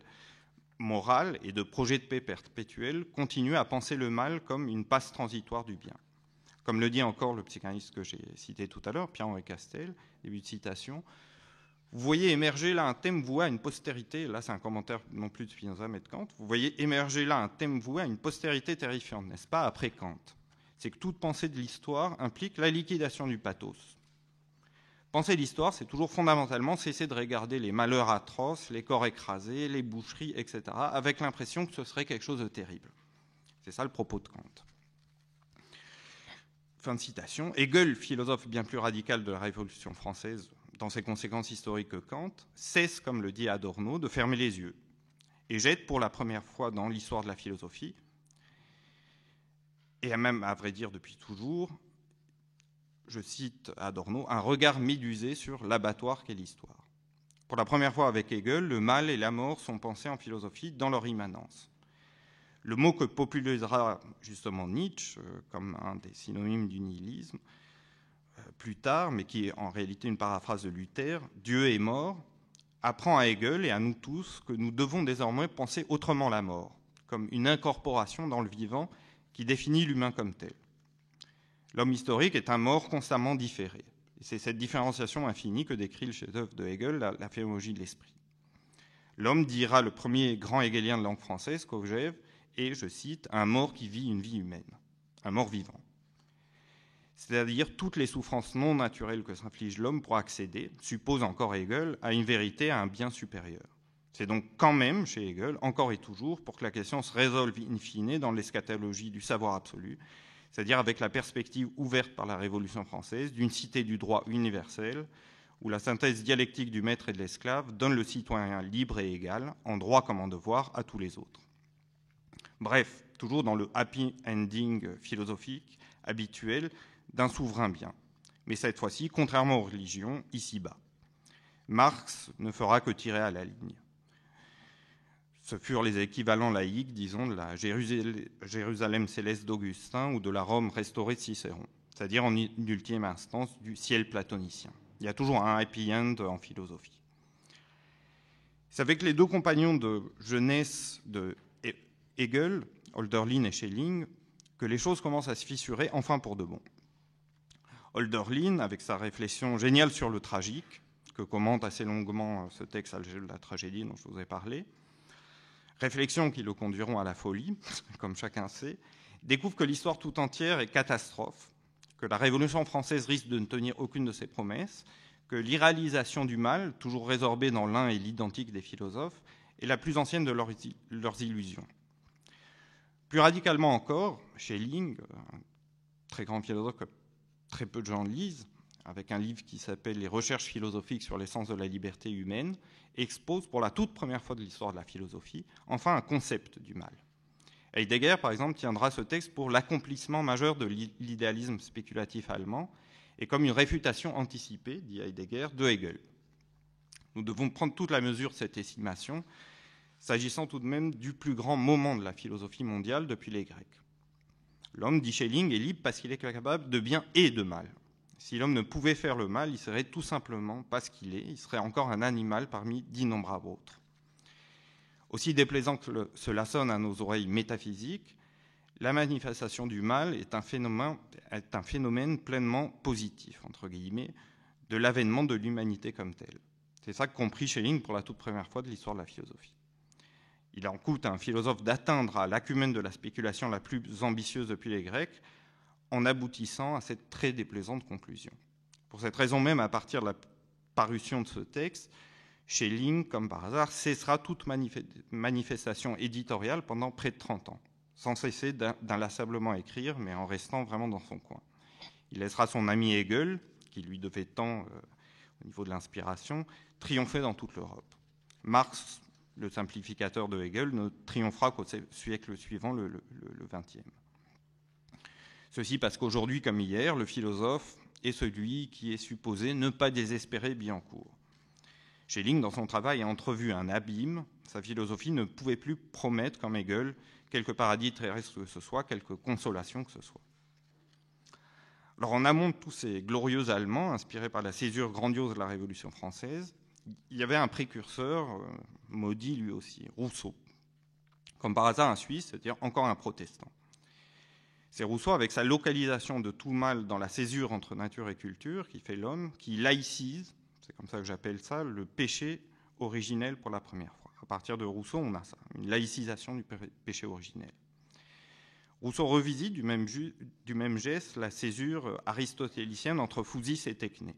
moral et de projet de paix perpétuel, continue à penser le mal comme une passe transitoire du bien. Comme le dit encore le psychanalyste que j'ai cité tout à l'heure, Pierre-Henri Castel, début de citation, vous voyez émerger là un thème voué à une postérité, là c'est un commentaire non plus de Spinoza mais de Kant, vous voyez émerger là un thème voué à une postérité terrifiante, n'est-ce pas, après Kant. C'est que toute pensée de l'histoire implique la liquidation du pathos. Penser l'histoire, c'est toujours fondamentalement cesser de regarder les malheurs atroces, les corps écrasés, les boucheries, etc., avec l'impression que ce serait quelque chose de terrible. C'est ça le propos de Kant. Fin de citation. Hegel, philosophe bien plus radical de la Révolution française, dans ses conséquences historiques que Kant, cesse, comme le dit Adorno, de fermer les yeux et jette pour la première fois dans l'histoire de la philosophie, et même, à vrai dire, depuis toujours, je cite Adorno, un regard médusé sur l'abattoir qu'est l'histoire. Pour la première fois avec Hegel, le mal et la mort sont pensés en philosophie dans leur immanence. Le mot que popularisera justement Nietzsche comme un des synonymes du nihilisme, plus tard, mais qui est en réalité une paraphrase de Luther, Dieu est mort, apprend à Hegel et à nous tous que nous devons désormais penser autrement la mort, comme une incorporation dans le vivant qui définit l'humain comme tel. L'homme historique est un mort constamment différé. Et c'est cette différenciation infinie que décrit le chef-d'œuvre de Hegel, la phénoménologie de l'esprit. L'homme, dira le premier grand hegelien de langue française, Kojève, est, je cite, un mort qui vit une vie humaine, un mort vivant. C'est-à-dire toutes les souffrances non naturelles que s'inflige l'homme pour accéder, suppose encore Hegel, à une vérité, à un bien supérieur. C'est donc quand même, chez Hegel, encore et toujours, pour que la question se résolve in fine dans l'eschatologie du savoir absolu, c'est-à-dire avec la perspective ouverte par la Révolution française d'une cité du droit universel, où la synthèse dialectique du maître et de l'esclave donne le citoyen libre et égal, en droit comme en devoir, à tous les autres. Bref, toujours dans le happy ending philosophique habituel d'un souverain bien. Mais cette fois-ci, contrairement aux religions, ici-bas. Marx ne fera que tirer à la ligne. Ce furent les équivalents laïques, disons, de la Jérusalem céleste d'Augustin ou de la Rome restaurée de Cicéron, c'est-à-dire en ultime instance du ciel platonicien. Il y a toujours un happy end en philosophie. C'est avec les deux compagnons de jeunesse de Hegel, Hölderlin et Schelling, que les choses commencent à se fissurer, enfin pour de bon. Hölderlin, avec sa réflexion géniale sur le tragique, que commente assez longuement ce texte Alger de la tragédie dont je vous ai parlé, réflexions qui le conduiront à la folie, comme chacun sait, découvre que l'histoire tout entière est catastrophe, que la Révolution française risque de ne tenir aucune de ses promesses, que l'irréalisation du mal, toujours résorbée dans l'un et l'identique des philosophes, est la plus ancienne de leurs illusions. Plus radicalement encore, Schelling, un très grand philosophe que très peu de gens lisent, avec un livre qui s'appelle « Les recherches philosophiques sur l'essence de la liberté humaine », expose pour la toute première fois de l'histoire de la philosophie, enfin un concept du mal. Heidegger, par exemple, tiendra ce texte pour l'accomplissement majeur de l'idéalisme spéculatif allemand et comme une réfutation anticipée, dit Heidegger, de Hegel. Nous devons prendre toute la mesure de cette estimation, s'agissant tout de même du plus grand moment de la philosophie mondiale depuis les Grecs. L'homme, dit Schelling, est libre parce qu'il est capable de bien et de mal. Si l'homme ne pouvait faire le mal, il serait tout simplement pas ce qu'il est, il serait encore un animal parmi d'innombrables autres. Aussi déplaisant que cela sonne à nos oreilles métaphysiques, la manifestation du mal est un phénomène pleinement positif, entre guillemets, de l'avènement de l'humanité comme telle. C'est ça que comprit Schelling pour la toute première fois de l'histoire de la philosophie. Il en coûte à un philosophe d'atteindre à l'acumène de la spéculation la plus ambitieuse depuis les Grecs, en aboutissant à cette très déplaisante conclusion. Pour cette raison même, à partir de la parution de ce texte, Schelling, comme par hasard, cessera toute manifestation éditoriale pendant près de 30 ans, sans cesser d'inlassablement écrire, mais en restant vraiment dans son coin. Il laissera son ami Hegel, qui lui devait tant au niveau de l'inspiration, triompher dans toute l'Europe. Marx, le simplificateur de Hegel, ne triomphera qu'au siècle suivant, le XXe. Ceci parce qu'aujourd'hui, comme hier, le philosophe est celui qui est supposé ne pas désespérer Billancourt. Schelling, dans son travail, a entrevu un abîme. Sa philosophie ne pouvait plus promettre, comme Hegel, quelque paradis terrestre que ce soit, quelque consolation que ce soit. Alors, en amont de tous ces glorieux Allemands, inspirés par la césure grandiose de la Révolution française, il y avait un précurseur, maudit lui aussi, Rousseau. Comme par hasard un Suisse, c'est-à-dire encore un protestant. C'est Rousseau, avec sa localisation de tout mal dans la césure entre nature et culture, qui fait l'homme, qui laïcise, c'est comme ça que j'appelle ça, le péché originel pour la première fois. À partir de Rousseau, on a ça, une laïcisation du péché originel. Rousseau revisite du même geste la césure aristotélicienne entre physis et techné.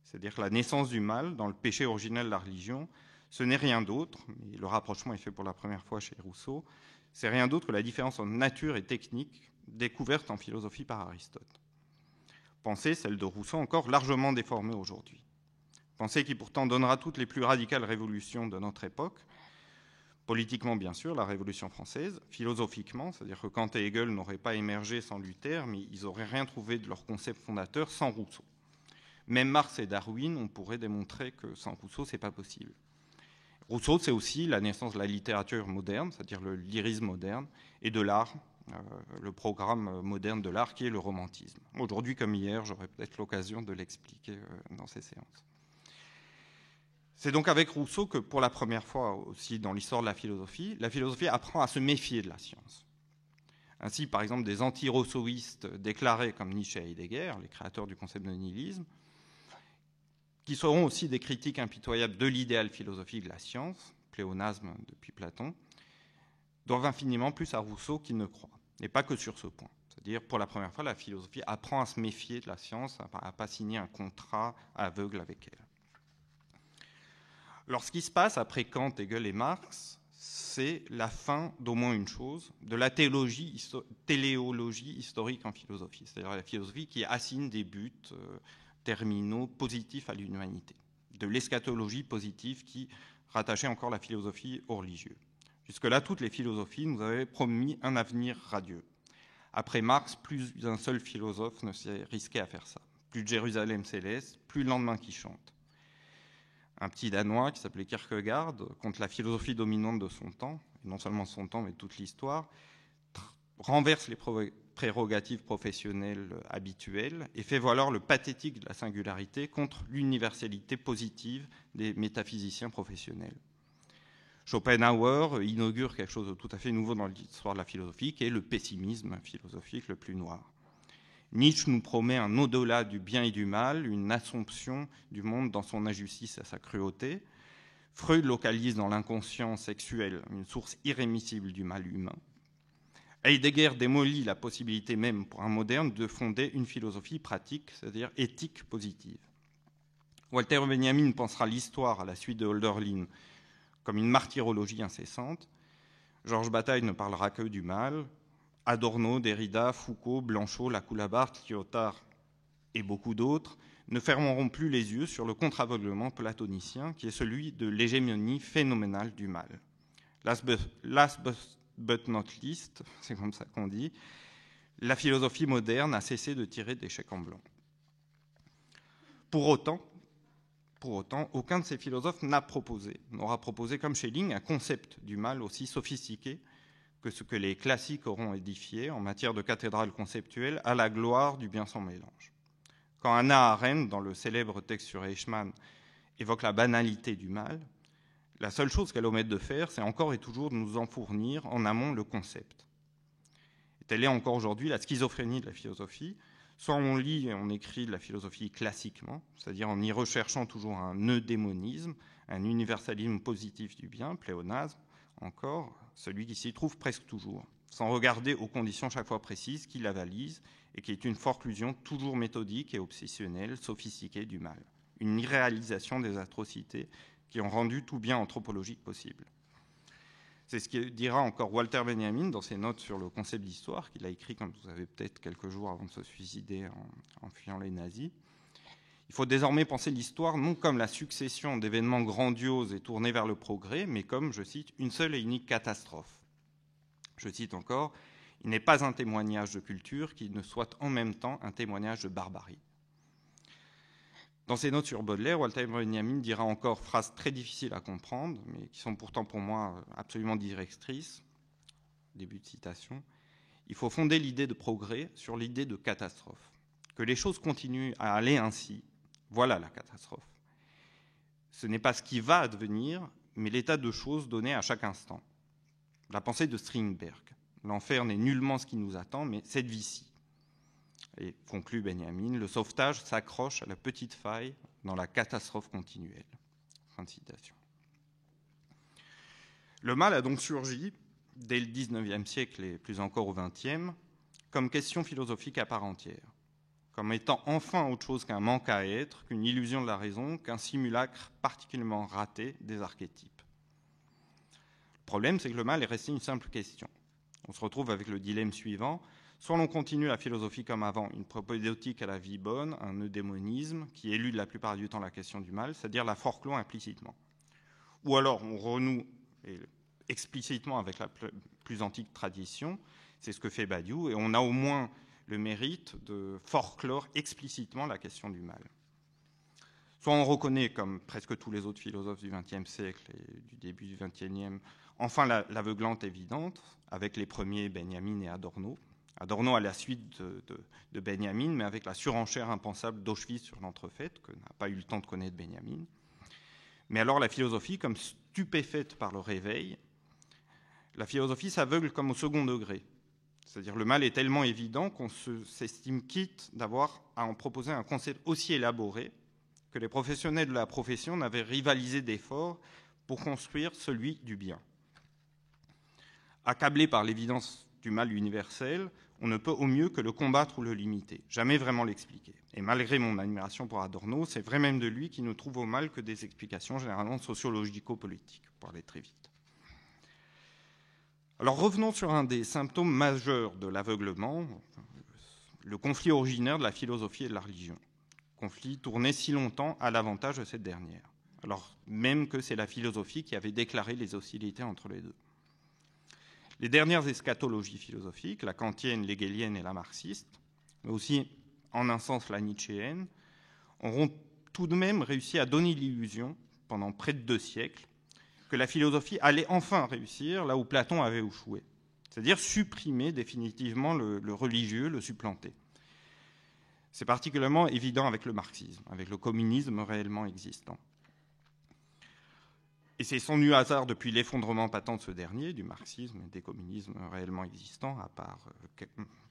C'est-à-dire que la naissance du mal dans le péché originel de la religion, ce n'est rien d'autre, mais le rapprochement est fait pour la première fois chez Rousseau, c'est rien d'autre que la différence entre nature et technique découverte en philosophie par Aristote. Pensée, celle de Rousseau, encore largement déformée aujourd'hui. Pensée qui pourtant donnera toutes les plus radicales révolutions de notre époque, politiquement bien sûr, la Révolution française, philosophiquement, c'est-à-dire que Kant et Hegel n'auraient pas émergé sans Luther, mais ils n'auraient rien trouvé de leur concept fondateur sans Rousseau. Même Marx et Darwin, on pourrait démontrer que sans Rousseau, ce n'est pas possible. Rousseau, c'est aussi la naissance de la littérature moderne, c'est-à-dire le lyrisme moderne, et de l'art, le programme moderne de l'art qui est le romantisme. Aujourd'hui comme hier, j'aurai peut-être l'occasion de l'expliquer dans ces séances. C'est donc avec Rousseau que pour la première fois aussi dans l'histoire de la philosophie apprend à se méfier de la science. Ainsi, par exemple, des anti-rousseauistes déclarés comme Nietzsche et Heidegger, les créateurs du concept de nihilisme, qui seront aussi des critiques impitoyables de l'idéal philosophique de la science, pléonasme depuis Platon, doivent infiniment plus à Rousseau qu'il ne croit, et pas que sur ce point. C'est-à-dire, pour la première fois, la philosophie apprend à se méfier de la science, à ne pas signer un contrat aveugle avec elle. Alors, ce qui se passe après Kant, Hegel et Marx, c'est la fin d'au moins une chose, de la téléologie historique en philosophie, c'est-à-dire la philosophie qui assigne des buts terminaux positifs à l'humanité, de l'eschatologie positive qui rattachait encore la philosophie aux religieux. Jusque-là, toutes les philosophies nous avaient promis un avenir radieux. Après Marx, plus d'un seul philosophe ne s'est risqué à faire ça. Plus de Jérusalem céleste, plus le lendemain qui chante. Un petit Danois qui s'appelait Kierkegaard, contre la philosophie dominante de son temps, et non seulement son temps, mais toute l'histoire, renverse les prérogatives professionnelles habituelles et fait valoir le pathétique de la singularité contre l'universalité positive des métaphysiciens professionnels. Schopenhauer inaugure quelque chose de tout à fait nouveau dans l'histoire de la philosophie, qui est le pessimisme philosophique le plus noir. Nietzsche nous promet un au-delà du bien et du mal, une assomption du monde dans son injustice et sa cruauté. Freud localise dans l'inconscient sexuel une source irrémissible du mal humain. Heidegger démolit la possibilité même pour un moderne de fonder une philosophie pratique, c'est-à-dire éthique positive. Walter Benjamin pensera l'histoire à la suite de Hölderlin comme une martyrologie incessante. Georges Bataille ne parlera que du mal. Adorno, Derrida, Foucault, Blanchot, Lacoue-Labarthe, Lyotard et beaucoup d'autres ne fermeront plus les yeux sur le contre-aveuglement platonicien qui est celui de l'hégémonie phénoménale du mal. Last but not least, c'est comme ça qu'on dit, la philosophie moderne a cessé de tirer des chèques en blanc. Pour autant, aucun de ces philosophes n'aura proposé comme Schelling un concept du mal aussi sophistiqué que ce que les classiques auront édifié en matière de cathédrale conceptuelle à la gloire du bien sans mélange. Quand Hannah Arendt, dans le célèbre texte sur Eichmann, évoque la banalité du mal, la seule chose qu'elle omette de faire, c'est encore et toujours de nous en fournir en amont le concept. Et telle est encore aujourd'hui la schizophrénie de la philosophie. Soit on lit et on écrit de la philosophie classiquement, c'est-à-dire en y recherchant toujours un eudémonisme, un universalisme positif du bien, pléonasme, encore, celui qui s'y trouve presque toujours, sans regarder aux conditions chaque fois précises qui l'avalisent et qui est une forclusion toujours méthodique et obsessionnelle, sophistiquée du mal, une irréalisation des atrocités qui ont rendu tout bien anthropologique possible. C'est ce que dira encore Walter Benjamin dans ses notes sur le concept d'histoire, qu'il a écrit, comme vous savez peut-être, quelques jours avant de se suicider en fuyant les nazis. Il faut désormais penser l'histoire non comme la succession d'événements grandioses et tournés vers le progrès, mais comme, je cite, une seule et unique catastrophe. Je cite encore, « Il n'est pas un témoignage de culture qui ne soit en même temps un témoignage de barbarie. » Dans ses notes sur Baudelaire, Walter Benjamin dira encore, phrases très difficiles à comprendre, mais qui sont pourtant pour moi absolument directrices, début de citation, « Il faut fonder l'idée de progrès sur l'idée de catastrophe. Que les choses continuent à aller ainsi, voilà la catastrophe. Ce n'est pas ce qui va advenir, mais l'état de choses donné à chaque instant. La pensée de Strindberg. L'enfer n'est nullement ce qui nous attend, mais cette vie-ci. » Et conclut Benjamin, le sauvetage s'accroche à la petite faille dans la catastrophe continuelle. Fin de citation. Le mal a donc surgi, dès le XIXe siècle et plus encore au XXe, comme question philosophique à part entière, comme étant enfin autre chose qu'un manque à être, qu'une illusion de la raison, qu'un simulacre particulièrement raté des archétypes. Le problème, c'est que le mal est resté une simple question. On se retrouve avec le dilemme suivant. Soit l'on continue la philosophie comme avant, une propédeutique à la vie bonne, un eudémonisme qui élude la plupart du temps la question du mal, c'est-à-dire la forclôt implicitement. Ou alors on renoue explicitement avec la plus antique tradition, c'est ce que fait Badiou, et on a au moins le mérite de forclore explicitement la question du mal. Soit on reconnaît, comme presque tous les autres philosophes du XXe siècle et du début du XXIe, enfin l'aveuglante évidente, avec les premiers Benjamin et Adorno. Adorno à la suite de Benjamin, mais avec la surenchère impensable d'Auschwitz sur l'entrefaite, que n'a pas eu le temps de connaître Benjamin. Mais alors la philosophie, comme stupéfaite par le réveil, la philosophie s'aveugle comme au second degré. C'est-à-dire le mal est tellement évident qu'on s'estime quitte d'avoir à en proposer un concept aussi élaboré que les professionnels de la profession n'avaient rivalisé d'efforts pour construire celui du bien. Accablé par l'évidence du mal universel, on ne peut au mieux que le combattre ou le limiter, jamais vraiment l'expliquer. Et malgré mon admiration pour Adorno, c'est vrai même de lui qui ne trouve au mal que des explications généralement sociologico-politiques, pour aller très vite. Alors revenons sur un des symptômes majeurs de l'aveuglement, le conflit originaire de la philosophie et de la religion. Conflit tourné si longtemps à l'avantage de cette dernière, alors même que c'est la philosophie qui avait déclaré les hostilités entre les deux. Les dernières eschatologies philosophiques, la kantienne, l'hegélienne et la marxiste, mais aussi en un sens la nietzschéenne, auront tout de même réussi à donner l'illusion, pendant près de 2 siècles, que la philosophie allait enfin réussir là où Platon avait échoué, c'est-à-dire supprimer définitivement le religieux, le supplanter. C'est particulièrement évident avec le marxisme, avec le communisme réellement existant. Et c'est sans nul hasard depuis l'effondrement patent de ce dernier, du marxisme et des communismes réellement existants, à part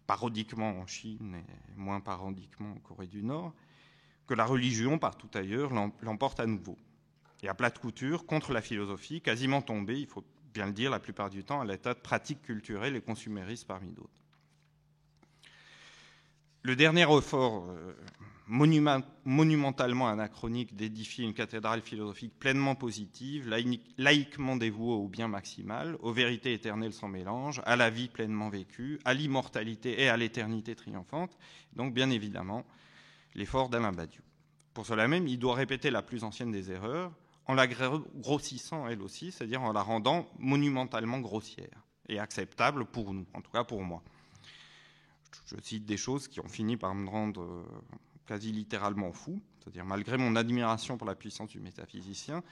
parodiquement en Chine et moins parodiquement en Corée du Nord, que la religion, partout ailleurs, l'emporte à nouveau. Et à plate couture, contre la philosophie, quasiment tombée, il faut bien le dire, la plupart du temps, à l'état de pratique culturelle et consumériste parmi d'autres. Le dernier effort monumentalement anachronique d'édifier une cathédrale philosophique pleinement positive, laïquement dévouée au bien maximal, aux vérités éternelles sans mélange, à la vie pleinement vécue, à l'immortalité et à l'éternité triomphante, donc bien évidemment l'effort d'Alain Badiou. Pour cela même, il doit répéter la plus ancienne des erreurs, en la grossissant elle aussi, c'est-à-dire en la rendant monumentalement grossière et acceptable pour nous, en tout cas pour moi. Je cite des choses qui ont fini par me rendre quasi littéralement fou, c'est-à-dire malgré mon admiration pour la puissance du métaphysicien,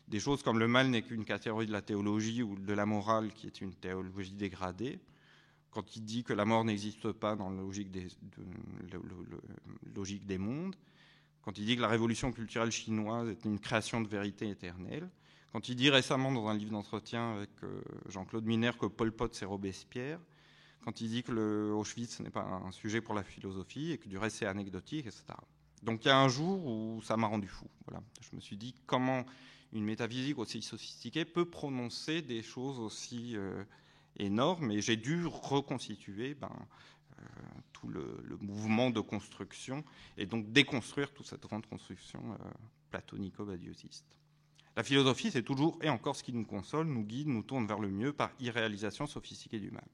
des choses comme le mal n'est qu'une catégorie de la théologie ou de la morale qui est une théologie dégradée, quand il dit que la mort n'existe pas dans la logique des mondes, quand il dit que la révolution culturelle chinoise est une création de vérité éternelle, quand il dit récemment dans un livre d'entretien avec Jean-Claude Miner que Pol Pot c'est Robespierre, quand il dit que le Auschwitz n'est pas un sujet pour la philosophie et que du reste c'est anecdotique, etc. Donc il y a un jour où ça m'a rendu fou. Voilà. Je me suis dit comment une métaphysique aussi sophistiquée peut prononcer des choses aussi énormes, et j'ai dû reconstituer tout le mouvement de construction et donc déconstruire toute cette grande construction platonico-badiusiste. La philosophie, c'est toujours et encore ce qui nous console, nous guide, nous tourne vers le mieux par irréalisation sophistiquée du mal.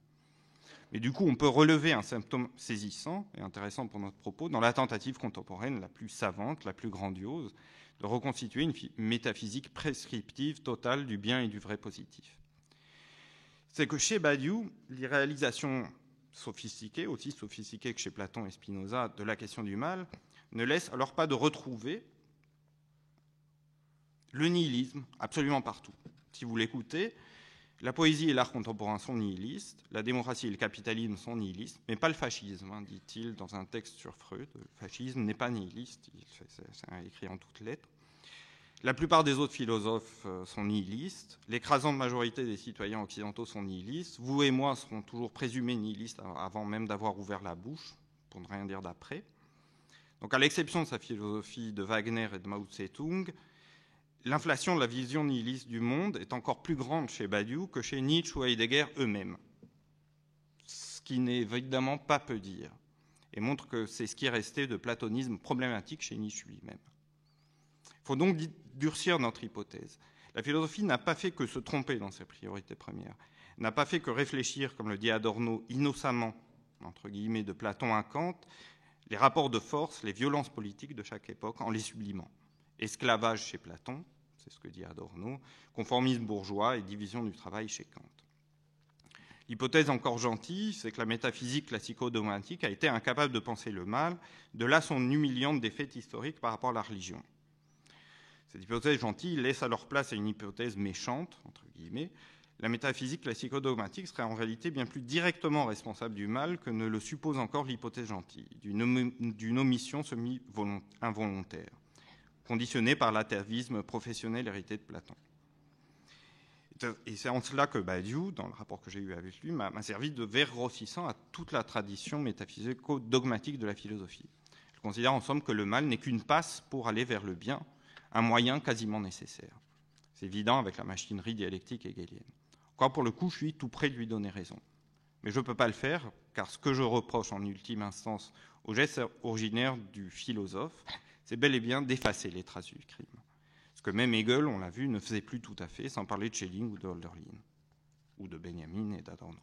Mais du coup, on peut relever un symptôme saisissant et intéressant pour notre propos dans la tentative contemporaine la plus savante, la plus grandiose, de reconstituer une métaphysique prescriptive totale du bien et du vrai positif. C'est que chez Badiou, l'irréalisation sophistiquée, aussi sophistiquée que chez Platon et Spinoza, de la question du mal, ne laisse alors pas de retrouver le nihilisme absolument partout. Si vous l'écoutez, la poésie et l'art contemporain sont nihilistes, la démocratie et le capitalisme sont nihilistes, mais pas le fascisme, dit-il dans un texte sur Freud. Le fascisme n'est pas nihiliste, c'est écrit en toutes lettres. La plupart des autres philosophes sont nihilistes, l'écrasante majorité des citoyens occidentaux sont nihilistes, vous et moi serons toujours présumés nihilistes avant même d'avoir ouvert la bouche, pour ne rien dire d'après. Donc à l'exception de sa philosophie de Wagner et de Mao Tse-tung, l'inflation de la vision nihiliste du monde est encore plus grande chez Badiou que chez Nietzsche ou Heidegger eux-mêmes. Ce qui n'est évidemment pas peu dire, et montre que c'est ce qui est resté de platonisme problématique chez Nietzsche lui-même. Il faut donc durcir notre hypothèse. La philosophie n'a pas fait que se tromper dans ses priorités premières, n'a pas fait que réfléchir, comme le dit Adorno, innocemment, entre guillemets, de Platon à Kant, les rapports de force, les violences politiques de chaque époque en les sublimant. Esclavage chez Platon, c'est ce que dit Adorno, conformisme bourgeois et division du travail chez Kant. L'hypothèse encore gentille, c'est que la métaphysique classico-dogmatique a été incapable de penser le mal, de là son humiliante défaite historique par rapport à la religion. Cette hypothèse gentille laisse alors place à une hypothèse méchante, entre guillemets. La métaphysique classico-dogmatique serait en réalité bien plus directement responsable du mal que ne le suppose encore l'hypothèse gentille, d'une omission semi-involontaire, conditionnée par l'atavisme professionnel hérité de Platon. Et c'est en cela que Badiou, dans le rapport que j'ai eu avec lui, m'a servi de verre grossissant à toute la tradition métaphysico-dogmatique de la philosophie. Je considère en somme que le mal n'est qu'une passe pour aller vers le bien, un moyen quasiment nécessaire. C'est évident avec la machinerie dialectique hegelienne. Encore pour le coup, je suis tout près de lui donner raison. Mais je ne peux pas le faire, car ce que je reproche en ultime instance au geste originaire du philosophe, c'est bel et bien d'effacer les traces du crime. Ce que même Hegel, on l'a vu, ne faisait plus tout à fait, sans parler de Schelling ou de Hölderlin, ou de Benjamin et d'Adorno.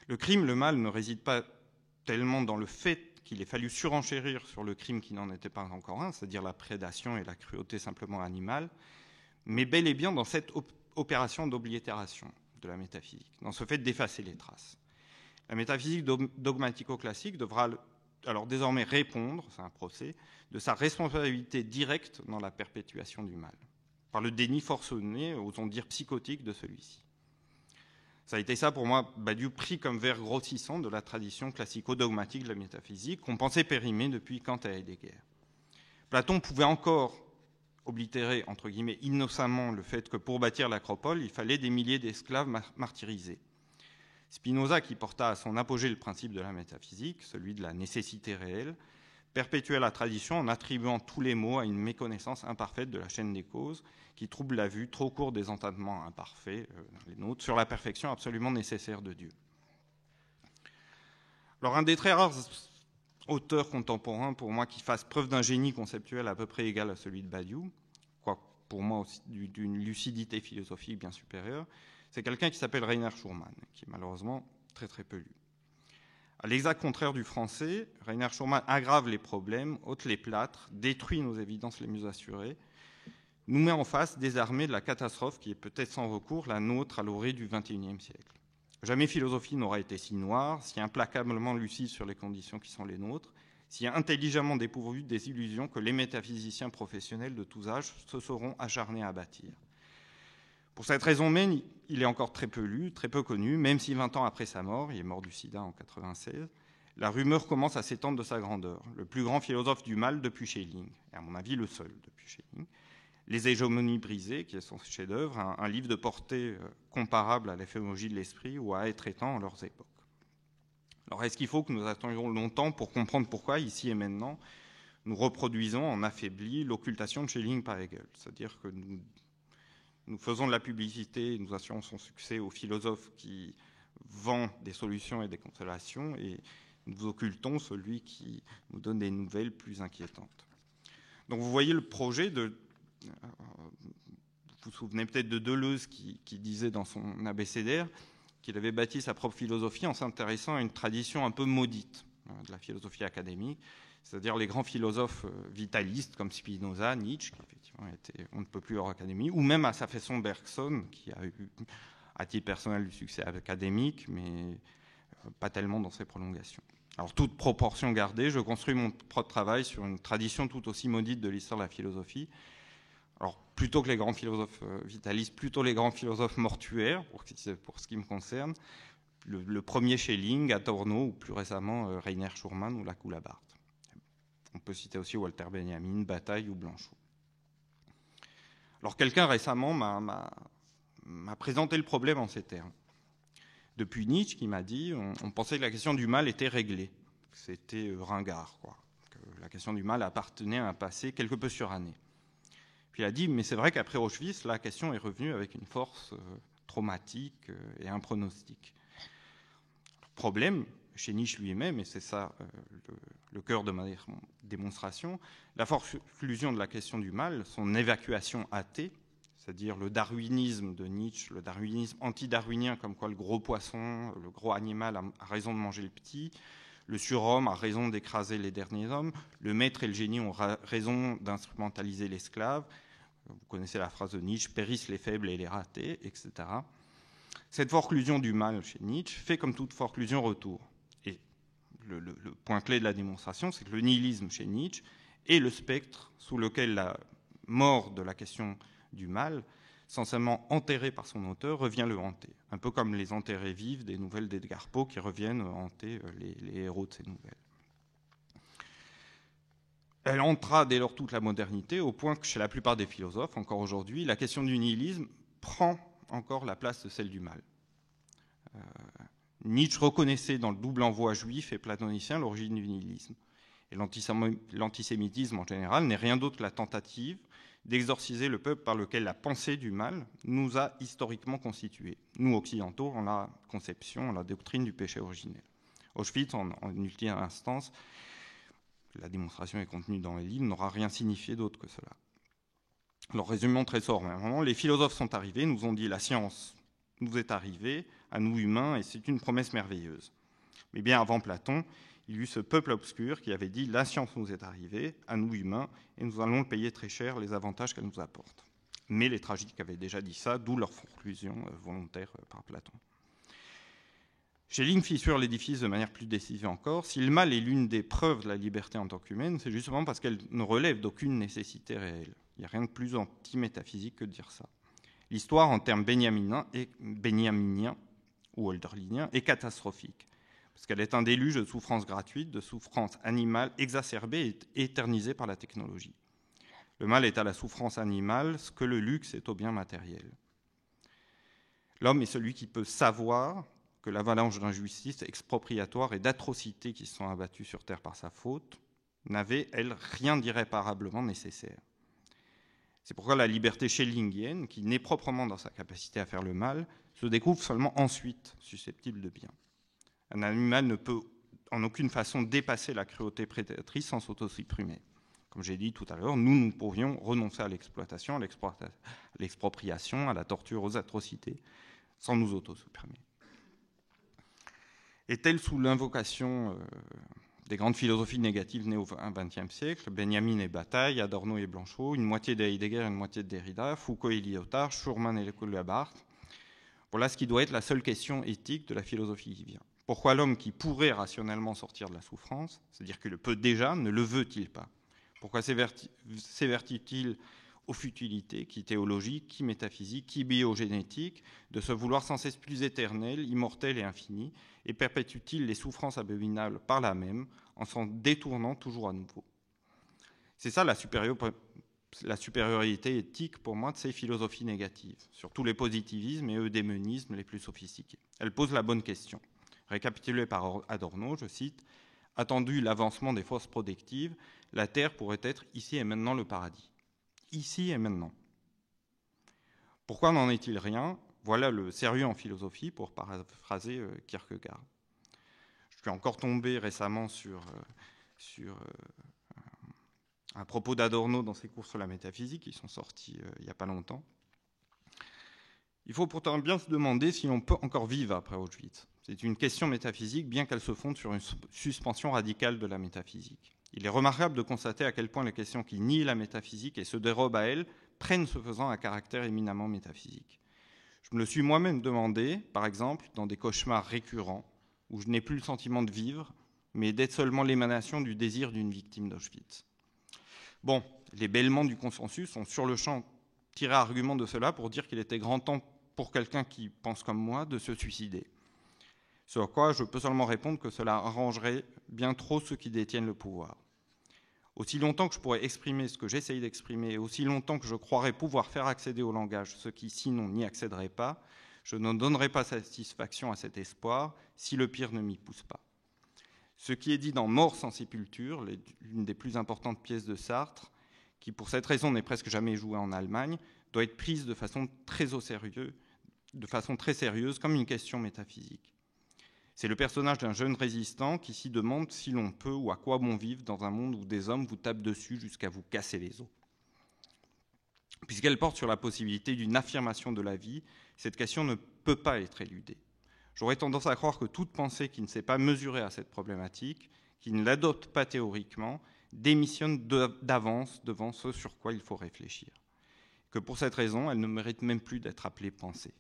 Le crime, le mal, ne réside pas tellement dans le fait qu'il ait fallu surenchérir sur le crime qui n'en était pas encore un, c'est-à-dire la prédation et la cruauté simplement animale, mais bel et bien dans cette opération d'oblitération de la métaphysique, dans ce fait d'effacer les traces. La métaphysique dogmatico-classique devra alors désormais répondre, c'est un procès, de sa responsabilité directe dans la perpétuation du mal, par le déni forcené, osons dire psychotique, de celui-ci. Ça a été ça pour moi, Badiou, pris comme verre grossissant de la tradition classico-dogmatique de la métaphysique, qu'on pensait périmée depuis Kant et Heidegger. Platon pouvait encore oblitérer, entre guillemets, innocemment le fait que pour bâtir l'acropole, il fallait des milliers d'esclaves martyrisés. Spinoza, qui porta à son apogée le principe de la métaphysique, celui de la nécessité réelle, perpétuait la tradition en attribuant tous les maux à une méconnaissance imparfaite de la chaîne des causes qui trouble la vue trop court des entendements imparfaits, les nôtres, sur la perfection absolument nécessaire de Dieu. Alors, un des très rares auteurs contemporains, pour moi, qui fasse preuve d'un génie conceptuel à peu près égal à celui de Badiou, quoique pour moi aussi d'une lucidité philosophique bien supérieure, c'est quelqu'un qui s'appelle Rainer Schurman, qui est malheureusement très très peu lu. À l'exact contraire du français, Rainer Schurman aggrave les problèmes, ôte les plâtres, détruit nos évidences les mieux assurées, nous met en face désarmé de la catastrophe qui est peut-être sans recours la nôtre à l'orée du XXIe siècle. Jamais philosophie n'aura été si noire, si implacablement lucide sur les conditions qui sont les nôtres, si intelligemment dépourvue des illusions que les métaphysiciens professionnels de tous âges se seront acharnés à bâtir. Pour cette raison même, il est encore très peu lu, très peu connu, même si 20 ans après sa mort, il est mort du sida en 1996, la rumeur commence à s'étendre de sa grandeur. Le plus grand philosophe du mal depuis Schelling, et à mon avis le seul depuis Schelling. Les hégémonies brisées, qui est son chef-d'œuvre, un livre de portée comparable à l'éphémologie de l'esprit ou à Être étant en leurs époques. Alors est-ce qu'il faut que nous attendions longtemps pour comprendre pourquoi, ici et maintenant, nous reproduisons en affaibli l'occultation de Schelling par Hegel? C'est-à-dire que nous faisons de la publicité, nous assurons son succès aux philosophes qui vend des solutions et des consolations, et nous occultons celui qui nous donne des nouvelles plus inquiétantes. Donc vous voyez le projet de vous vous souvenez peut-être de Deleuze qui disait dans son abécédaire qu'il avait bâti sa propre philosophie en s'intéressant à une tradition un peu maudite de la philosophie académique, c'est-à-dire les grands philosophes vitalistes comme Spinoza, Nietzsche, qui effectivement était on ne peut plus hors académie, ou même à sa façon Bergson, qui a eu à titre personnel du succès académique, mais pas tellement dans ses prolongations. Alors, toute proportion gardée, je construis mon propre travail sur une tradition tout aussi maudite de l'histoire de la philosophie. Alors, plutôt que les grands philosophes vitalistes, plutôt les grands philosophes mortuaires, pour ce qui me concerne. Le premier Schelling, Adorno, ou plus récemment Rainer Schurman ou Lacoue-Labarthe. On peut citer aussi Walter Benjamin, Bataille ou Blanchot. Alors, quelqu'un récemment m'a présenté le problème en ces termes. Depuis Nietzsche, qui m'a dit on pensait que la question du mal était réglée. C'était ringard, quoi. Que la question du mal appartenait à un passé quelque peu suranné. Puis il a dit mais c'est vrai qu'après Auschwitz, la question est revenue avec une force traumatique et un pronostic. Le problème, chez Nietzsche lui-même, et c'est ça le cœur de ma démonstration, la forclusion de la question du mal, son évacuation athée, c'est-à-dire le darwinisme de Nietzsche, le darwinisme anti-darwinien, comme quoi le gros poisson, le gros animal a raison de manger le petit, le surhomme a raison d'écraser les derniers hommes, le maître et le génie ont raison d'instrumentaliser l'esclave. Vous connaissez la phrase de Nietzsche, périssent les faibles et les ratés, etc. Cette forclusion du mal chez Nietzsche fait comme toute forclusion retour. Et le point clé de la démonstration, c'est que le nihilisme chez Nietzsche est le spectre sous lequel la mort de la question du mal, censément enterré par son auteur, revient le hanter. Un peu comme les enterrés vifs des nouvelles d'Edgar Poe qui reviennent hanter les héros de ces nouvelles. Elle entra dès lors toute la modernité, au point que chez la plupart des philosophes, encore aujourd'hui, la question du nihilisme prend encore la place de celle du mal. Nietzsche reconnaissait dans le double envoi juif et platonicien l'origine du nihilisme. Et l'antisémitisme en général n'est rien d'autre que la tentative d'exorciser le peuple par lequel la pensée du mal nous a historiquement constitués, nous occidentaux, en la conception, en la doctrine du péché originel. Auschwitz, en ultime instance, la démonstration est contenue dans les livres, n'aura rien signifié d'autre que cela. Alors, résumons très sommairement, les philosophes sont arrivés, nous ont dit la science nous est arrivée, à nous humains, et c'est une promesse merveilleuse. Mais bien avant Platon, il y eut ce peuple obscur qui avait dit la science nous est arrivée, à nous humains, et nous allons le payer très cher les avantages qu'elle nous apporte. Mais les tragiques avaient déjà dit ça, d'où leur conclusion volontaire par Platon. Schelling fissure l'édifice de manière plus décisive encore. Si le mal est l'une des preuves de la liberté en tant qu'humaine, c'est justement parce qu'elle ne relève d'aucune nécessité réelle. Il n'y a rien de plus anti-métaphysique que de dire ça. L'histoire, en termes béniaminiens ou hölderliniens, est catastrophique. Parce qu'elle est un déluge de souffrances gratuites, de souffrances animales exacerbées et éternisées par la technologie. Le mal est à la souffrance animale ce que le luxe est au bien matériel. L'homme est celui qui peut savoir que l'avalanche d'injustices expropriatoires et d'atrocités qui se sont abattues sur Terre par sa faute n'avait, elle, rien d'irréparablement nécessaire. C'est pourquoi la liberté schellingienne, qui naît proprement dans sa capacité à faire le mal, se découvre seulement ensuite susceptible de bien. Un animal ne peut en aucune façon dépasser la cruauté prédatrice sans s'autosupprimer. Comme j'ai dit tout à l'heure, nous pourrions renoncer à l'exploitation, à l'expropriation, à la torture, aux atrocités, sans nous autosupprimer. Est-elle sous l'invocation des grandes philosophies négatives nées au XXe siècle, Benjamin et Bataille, Adorno et Blanchot, une moitié de Heidegger et une moitié de Derrida, Foucault et Lyotard, Schurman et Lacoue-Labarthe? Voilà ce qui doit être la seule question éthique de la philosophie qui vient. Pourquoi l'homme qui pourrait rationnellement sortir de la souffrance, c'est-à-dire qu'il le peut déjà, ne le veut-il pas? Pourquoi s'évertue-t-il aux futilités, qui théologiques, qui métaphysiques, qui biogénétiques, de se vouloir sans cesse plus éternel, immortel et infini, et perpétue-t-il les souffrances abominables par là même, en s'en détournant toujours à nouveau? C'est ça la supériorité éthique pour moi de ces philosophies négatives, surtout les positivismes et eudémonismes les plus sophistiqués. Elle pose la bonne question. Récapitulée par Adorno, je cite, « Attendu l'avancement des forces productives, la Terre pourrait être ici et maintenant le paradis. » Ici et maintenant. Pourquoi n'en est-il rien? Voilà le sérieux en philosophie, pour paraphraser Kierkegaard. Je suis encore tombé récemment sur Un propos d'Adorno dans ses cours sur la métaphysique, qui sont sortis il n'y a pas longtemps. Il faut pourtant bien se demander si l'on peut encore vivre après Auschwitz. C'est une question métaphysique, bien qu'elle se fonde sur une suspension radicale de la métaphysique. Il est remarquable de constater à quel point les questions qui nient la métaphysique et se dérobent à elle prennent ce faisant un caractère éminemment métaphysique. Je me le suis moi-même demandé, par exemple, dans des cauchemars récurrents, où je n'ai plus le sentiment de vivre, mais d'être seulement l'émanation du désir d'une victime d'Auschwitz. Bon, les bêlements du consensus ont sur le champ tiré argument de cela pour dire qu'il était grand temps pour quelqu'un qui pense comme moi de se suicider. Ce à quoi je peux seulement répondre que cela arrangerait bien trop ceux qui détiennent le pouvoir. Aussi longtemps que je pourrais exprimer ce que j'essaye d'exprimer, et aussi longtemps que je croirais pouvoir faire accéder au langage ceux qui sinon n'y accéderaient pas, je ne donnerai pas satisfaction à cet espoir si le pire ne m'y pousse pas. Ce qui est dit dans Mort sans sépulture, l'une des plus importantes pièces de Sartre, qui pour cette raison n'est presque jamais jouée en Allemagne, doit être prise de façon très sérieuse comme une question métaphysique. C'est le personnage d'un jeune résistant qui s'y demande si l'on peut ou à quoi bon vivre dans un monde où des hommes vous tapent dessus jusqu'à vous casser les os. Puisqu'elle porte sur la possibilité d'une affirmation de la vie, cette question ne peut pas être éludée. J'aurais tendance à croire que toute pensée qui ne s'est pas mesurée à cette problématique, qui ne l'adopte pas théoriquement, démissionne d'avance devant ce sur quoi il faut réfléchir. Que pour cette raison, elle ne mérite même plus d'être appelée pensée.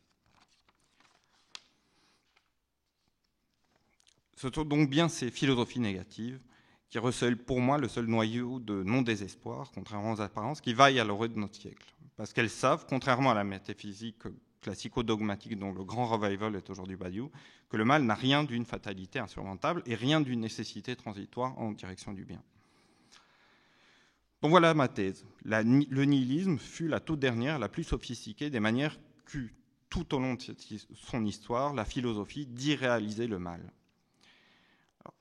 Ce sont donc bien ces philosophies négatives qui recèlent pour moi le seul noyau de non-désespoir, contrairement aux apparences, qui vaillent à l'heure de notre siècle. Parce qu'elles savent, contrairement à la métaphysique classico-dogmatique dont le grand revival est aujourd'hui Badiou, que le mal n'a rien d'une fatalité insurmontable et rien d'une nécessité transitoire en direction du bien. Donc voilà ma thèse. Le nihilisme fut la toute dernière, la plus sophistiquée des manières qu'eut tout au long de son histoire la philosophie d'irréaliser le mal.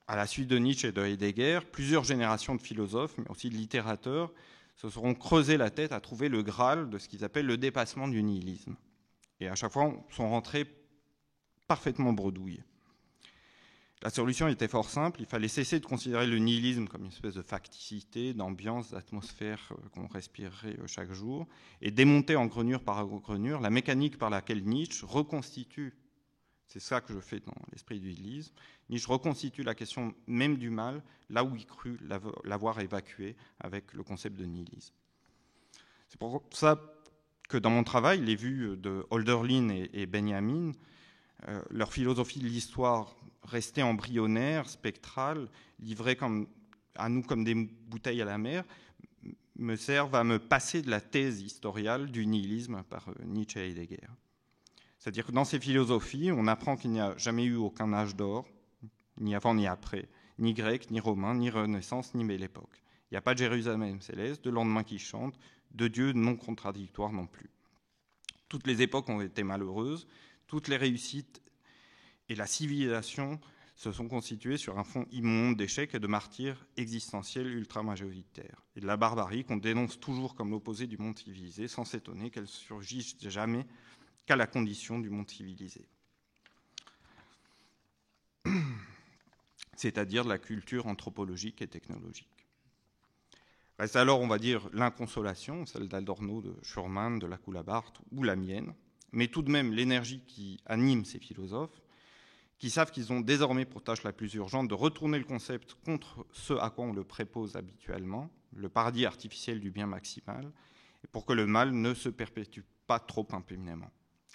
À la suite de Nietzsche et de Heidegger, plusieurs générations de philosophes, mais aussi de littérateurs, se seront creusés la tête à trouver le Graal de ce qu'ils appellent le dépassement du nihilisme. Et à chaque fois, sont rentrés parfaitement bredouilles. La solution était fort simple, il fallait cesser de considérer le nihilisme comme une espèce de facticité, d'ambiance, d'atmosphère qu'on respirerait chaque jour, et démonter en grenure par grenure la mécanique par laquelle Nietzsche reconstitue, c'est ça que je fais dans l'esprit du nihilisme, Nietzsche reconstitue la question même du mal là où il crut l'avoir évacué avec le concept de nihilisme. C'est pour ça que dans mon travail, les vues de Hölderlin et Benjamin, leur philosophie de l'histoire restée embryonnaire, spectrale, livrée à nous comme des bouteilles à la mer, me servent à me passer de la thèse historiale du nihilisme par Nietzsche et Heidegger. C'est-à-dire que dans ces philosophies, on apprend qu'il n'y a jamais eu aucun âge d'or, ni avant ni après, ni grec, ni romain, ni Renaissance, ni Belle Époque. Il n'y a pas de Jérusalem céleste, de lendemain qui chante, de Dieu non contradictoire non plus. Toutes les époques ont été malheureuses, toutes les réussites et la civilisation se sont constituées sur un fond immonde d'échecs et de martyrs existentiels ultra-majoritaires, et de la barbarie qu'on dénonce toujours comme l'opposé du monde civilisé, sans s'étonner qu'elle surgisse jamais qu'à la condition du monde civilisé. C'est-à-dire de la culture anthropologique et technologique. Reste alors, on va dire, l'inconsolation, celle d'Adorno, de Schurman, de la Coulabart ou la mienne, mais tout de même l'énergie qui anime ces philosophes, qui savent qu'ils ont désormais pour tâche la plus urgente de retourner le concept contre ce à quoi on le prépose habituellement, le paradis artificiel du bien maximal, et pour que le mal ne se perpétue pas trop impunément.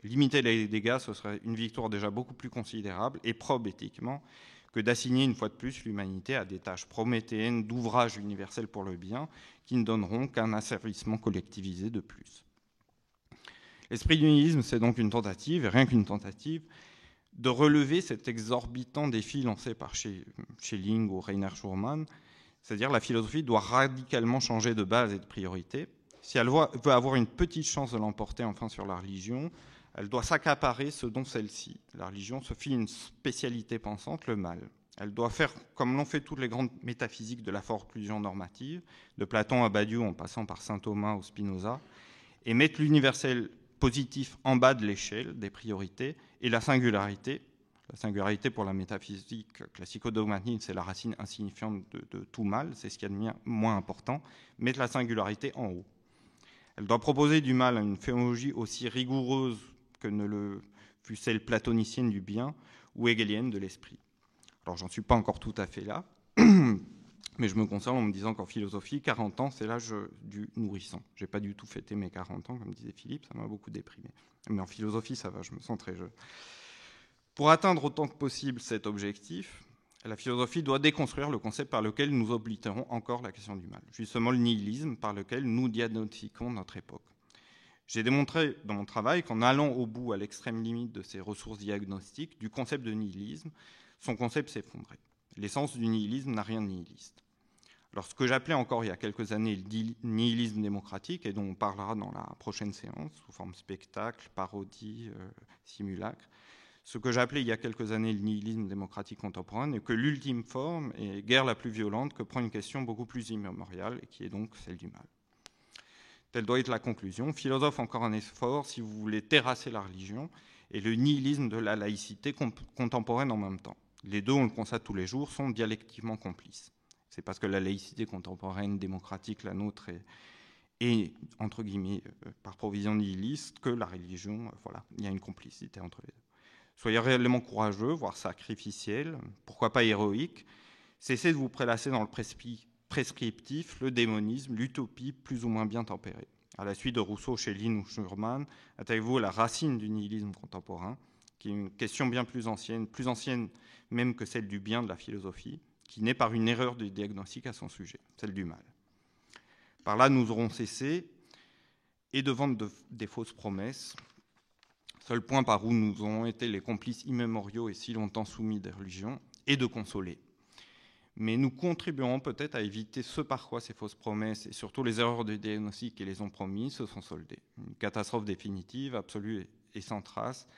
Limiter les dégâts, ce serait une victoire déjà beaucoup plus considérable et probe éthiquement que d'assigner une fois de plus l'humanité à des tâches prométhéennes d'ouvrage universel pour le bien qui ne donneront qu'un asservissement collectivisé de plus. L'esprit du nihilisme, c'est donc une tentative, et rien qu'une tentative, de relever cet exorbitant défi lancé par Schelling ou Rainer Schurman, c'est-à-dire la philosophie doit radicalement changer de base et de priorité. Si elle veut avoir une petite chance de l'emporter enfin sur la religion, elle doit s'accaparer ce dont celle-ci, la religion, se fit une spécialité pensante, le mal. Elle doit faire comme l'ont fait toutes les grandes métaphysiques de la forclusion normative, de Platon à Badiou en passant par saint Thomas ou Spinoza, et mettre l'universel positif en bas de l'échelle des priorités et la singularité La singularité pour la métaphysique classico-dogmatique, c'est la racine insignifiante de tout mal, c'est ce qu'il y a de moins important, mettre la singularité en haut. Elle doit proposer du mal à une phénoménologie aussi rigoureuse que ne le fut celle platonicienne du bien ou hegelienne de l'esprit. Alors j'en suis pas encore tout à fait là, mais je me console en me disant qu'en philosophie, 40 ans, c'est l'âge du nourrisson. J'ai pas du tout fêté mes 40 ans, comme disait Philippe, ça m'a beaucoup déprimé. Mais en philosophie, ça va, je me sens très jeune. Pour atteindre autant que possible cet objectif, la philosophie doit déconstruire le concept par lequel nous oblitérons encore la question du mal, justement le nihilisme par lequel nous diagnostiquons notre époque. J'ai démontré dans mon travail qu'en allant au bout, à l'extrême limite de ces ressources diagnostiques, du concept de nihilisme, son concept s'effondrait. L'essence du nihilisme n'a rien de nihiliste. Alors ce que j'appelais encore il y a quelques années le nihilisme démocratique, et dont on parlera dans la prochaine séance, sous forme spectacle, parodie, simulacre, ce que j'appelais il y a quelques années le nihilisme démocratique contemporain n'est que l'ultime forme et guère la plus violente que prend une question beaucoup plus immémoriale, et qui est donc celle du mal. Telle doit être la conclusion. Philosophe, encore un effort, si vous voulez terrasser la religion, et le nihilisme de la laïcité contemporaine en même temps. Les deux, on le constate tous les jours, sont dialectiquement complices. C'est parce que la laïcité contemporaine, démocratique, la nôtre, est entre guillemets, par provision nihiliste, que la religion, voilà, il y a une complicité entre les deux. Soyez réellement courageux, voire sacrificiel, pourquoi pas héroïque. Cessez de vous prélasser dans le prescriptif, le démonisme, l'utopie plus ou moins bien tempérée. À la suite de Rousseau, Schelling ou Schurman, attaquez-vous à la racine du nihilisme contemporain, qui est une question bien plus ancienne même que celle du bien de la philosophie, qui naît par une erreur de diagnostic à son sujet, celle du mal. Par là, nous aurons cessé et de vendre des fausses promesses, seul point par où nous aurons été les complices immémoriaux et si longtemps soumis des religions, et de consoler. Mais nous contribuerons peut-être à éviter ce par quoi ces fausses promesses et surtout les erreurs de diagnostic qui les ont promis se sont soldées. Une catastrophe définitive, absolue et sans trace,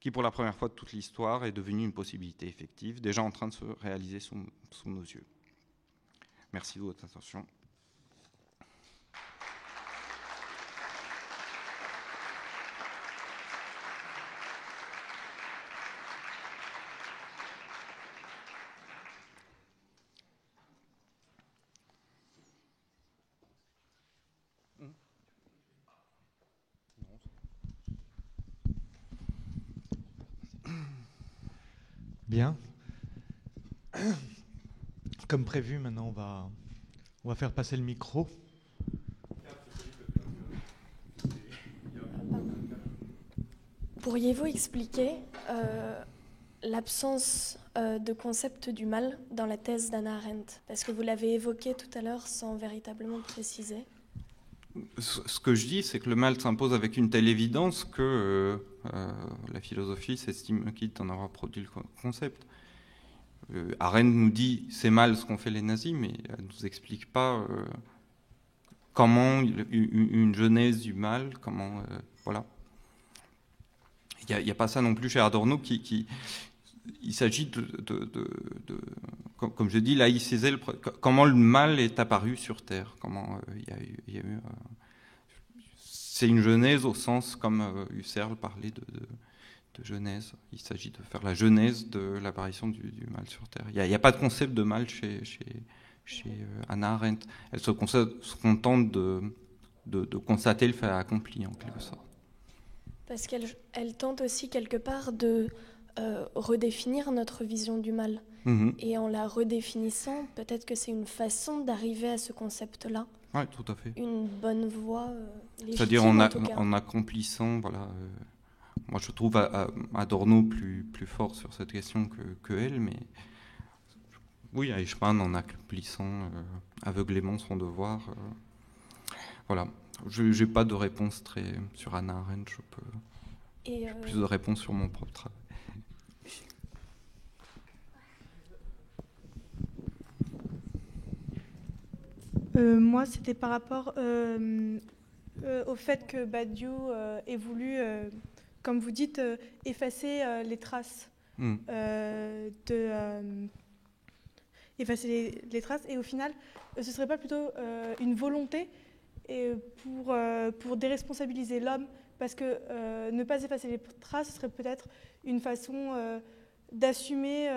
qui pour la première fois de toute l'histoire est devenue une possibilité effective, déjà en train de se réaliser sous nos yeux. Merci de votre attention. Bien. Comme prévu, maintenant, on va faire passer le micro. Pourriez-vous expliquer l'absence de concept du mal dans la thèse d'Hannah Arendt? Parce que vous l'avez évoqué tout à l'heure sans véritablement préciser. Ce que je dis, c'est que le mal s'impose avec une telle évidence que la philosophie s'estime quitte d'en avoir produit le concept. Arendt nous dit c'est mal ce qu'ont fait les nazis, mais elle ne nous explique pas comment une genèse du mal, comment voilà. Il n'y a pas ça non plus chez Adorno il s'agit comme je dis, là, il sait comment le mal est apparu sur Terre. Comment il y a eu. C'est une genèse au sens, comme Husserl parlait de genèse. Il s'agit de faire la genèse de l'apparition du mal sur Terre. Il n'y a pas de concept de mal chez Hannah Arendt. Elle se contente de constater le fait accompli, en quelque sorte. Parce qu'elle tente aussi quelque part de redéfinir notre vision du mal. Mm-hmm. Et en la redéfinissant, peut-être que c'est une façon d'arriver à ce concept-là. Oui, tout à fait. Une bonne voie légitime, c'est-à-dire en accomplissant, voilà. Moi, je trouve Adorno plus fort sur cette question que elle, mais oui, Eichmann en accomplissant aveuglément son devoir. Voilà. Je n'ai pas de réponse très sur Hannah Arendt. J'ai plus de réponses sur mon propre travail. Moi, c'était par rapport au fait que Badiou ait voulu, comme vous dites, effacer les traces. Effacer les traces. Et au final, ce ne serait pas plutôt une volonté pour déresponsabiliser l'homme, parce que ne pas effacer les traces, ce serait peut-être une façon d'assumer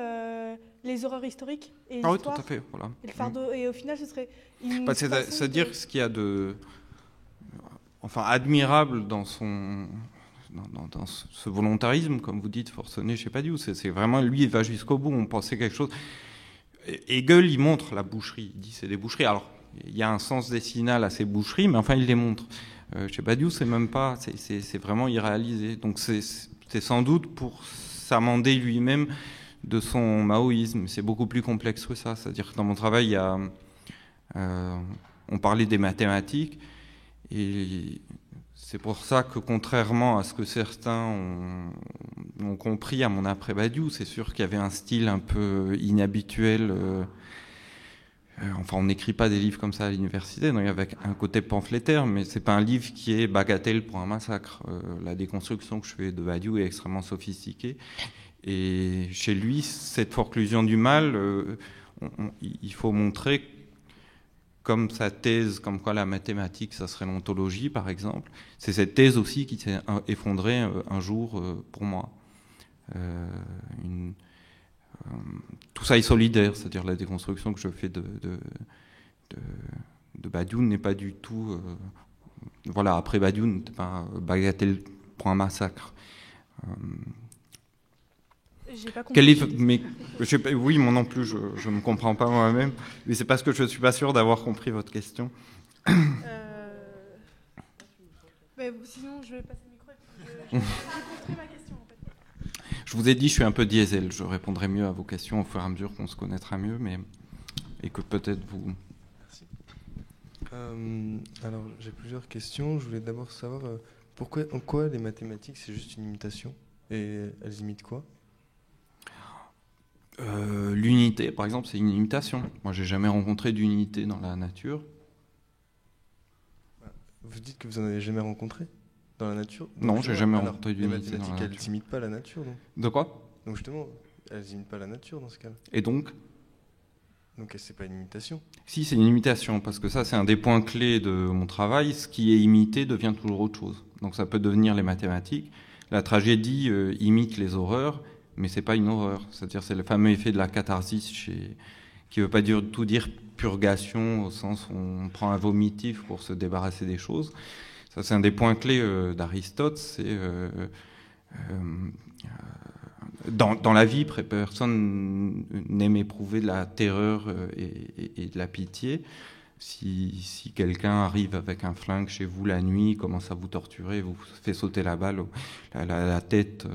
les horreurs historiques et Ah oui, l'histoire. tout à fait, voilà. Et le fardeau. Et au final, ce serait une Bah, façon c'est-à-dire ce qu'il y a de, enfin, admirable dans son, dans ce volontarisme, comme vous dites, forcené chez Badiou. C'est vraiment, lui, il va jusqu'au bout. On pensait quelque chose. Hegel, il montre la boucherie. Il dit c'est des boucheries. Alors, il y a un sens décimal à ces boucheries, mais enfin, il les montre. Chez Badiou, c'est même pas, c'est vraiment irréalisé. Donc, c'est sans doute pour s'amender lui-même de son maoïsme. C'est beaucoup plus complexe que ça. C'est-à-dire que dans mon travail, il y a, on parlait des mathématiques, et c'est pour ça que, contrairement à ce que certains ont compris à mon après-Badiou, c'est sûr qu'il y avait un style un peu inhabituel. Enfin, on n'écrit pas des livres comme ça à l'université, donc il y avait un côté pamphlétaire, mais c'est pas un livre qui est bagatelle pour un massacre. La déconstruction que je fais de Badiou est extrêmement sophistiquée. Et chez lui, cette forclusion du mal, il faut montrer, comme sa thèse, comme quoi la mathématique, ça serait l'ontologie, par exemple, c'est cette thèse aussi qui s'est effondrée un jour pour moi. Tout ça est solidaire, c'est-à-dire la déconstruction que je fais de Badiou n'est pas du tout... voilà, après Badiou n'était pas bagatelle pour un massacre. J'ai pas compris. Oui, moi non plus, je ne me comprends pas moi-même, mais c'est parce que je ne suis pas sûr d'avoir compris votre question. Sinon, je vais passer le micro et je réponds ma question, en fait. Je vous ai dit, je suis un peu diesel, je répondrai mieux à vos questions au fur et à mesure qu'on se connaîtra mieux, et que peut-être vous... Merci. Alors, j'ai plusieurs questions. Je voulais d'abord savoir en quoi les mathématiques, c'est juste une imitation, et elles imitent quoi ? L'unité, par exemple, c'est une imitation. Moi, j'ai jamais rencontré d'unité dans la nature. Vous dites que vous en avez jamais rencontré dans la nature ? Non, j'ai jamais rencontré d'unité. Les mathématiques, elles n'imitent pas la nature, donc. De quoi ? Donc justement, elles n'imitent pas la nature dans ce cas-là. Et donc ? Donc c'est pas une imitation ? Si, c'est une imitation, parce que ça, c'est un des points clés de mon travail. Ce qui est imité devient toujours autre chose. Donc ça peut devenir les mathématiques. La tragédie imite les horreurs, mais c'est pas une horreur. C'est-à-dire, c'est le fameux effet de la catharsis, qui veut pas tout dire purgation, au sens où on prend un vomitif pour se débarrasser des choses. Ça, c'est un des points clés d'Aristote. C'est dans la vie, personne n'aime éprouver de la terreur et de la pitié. Si quelqu'un arrive avec un flingue chez vous la nuit, commence à vous torturer, vous fait sauter la balle, la tête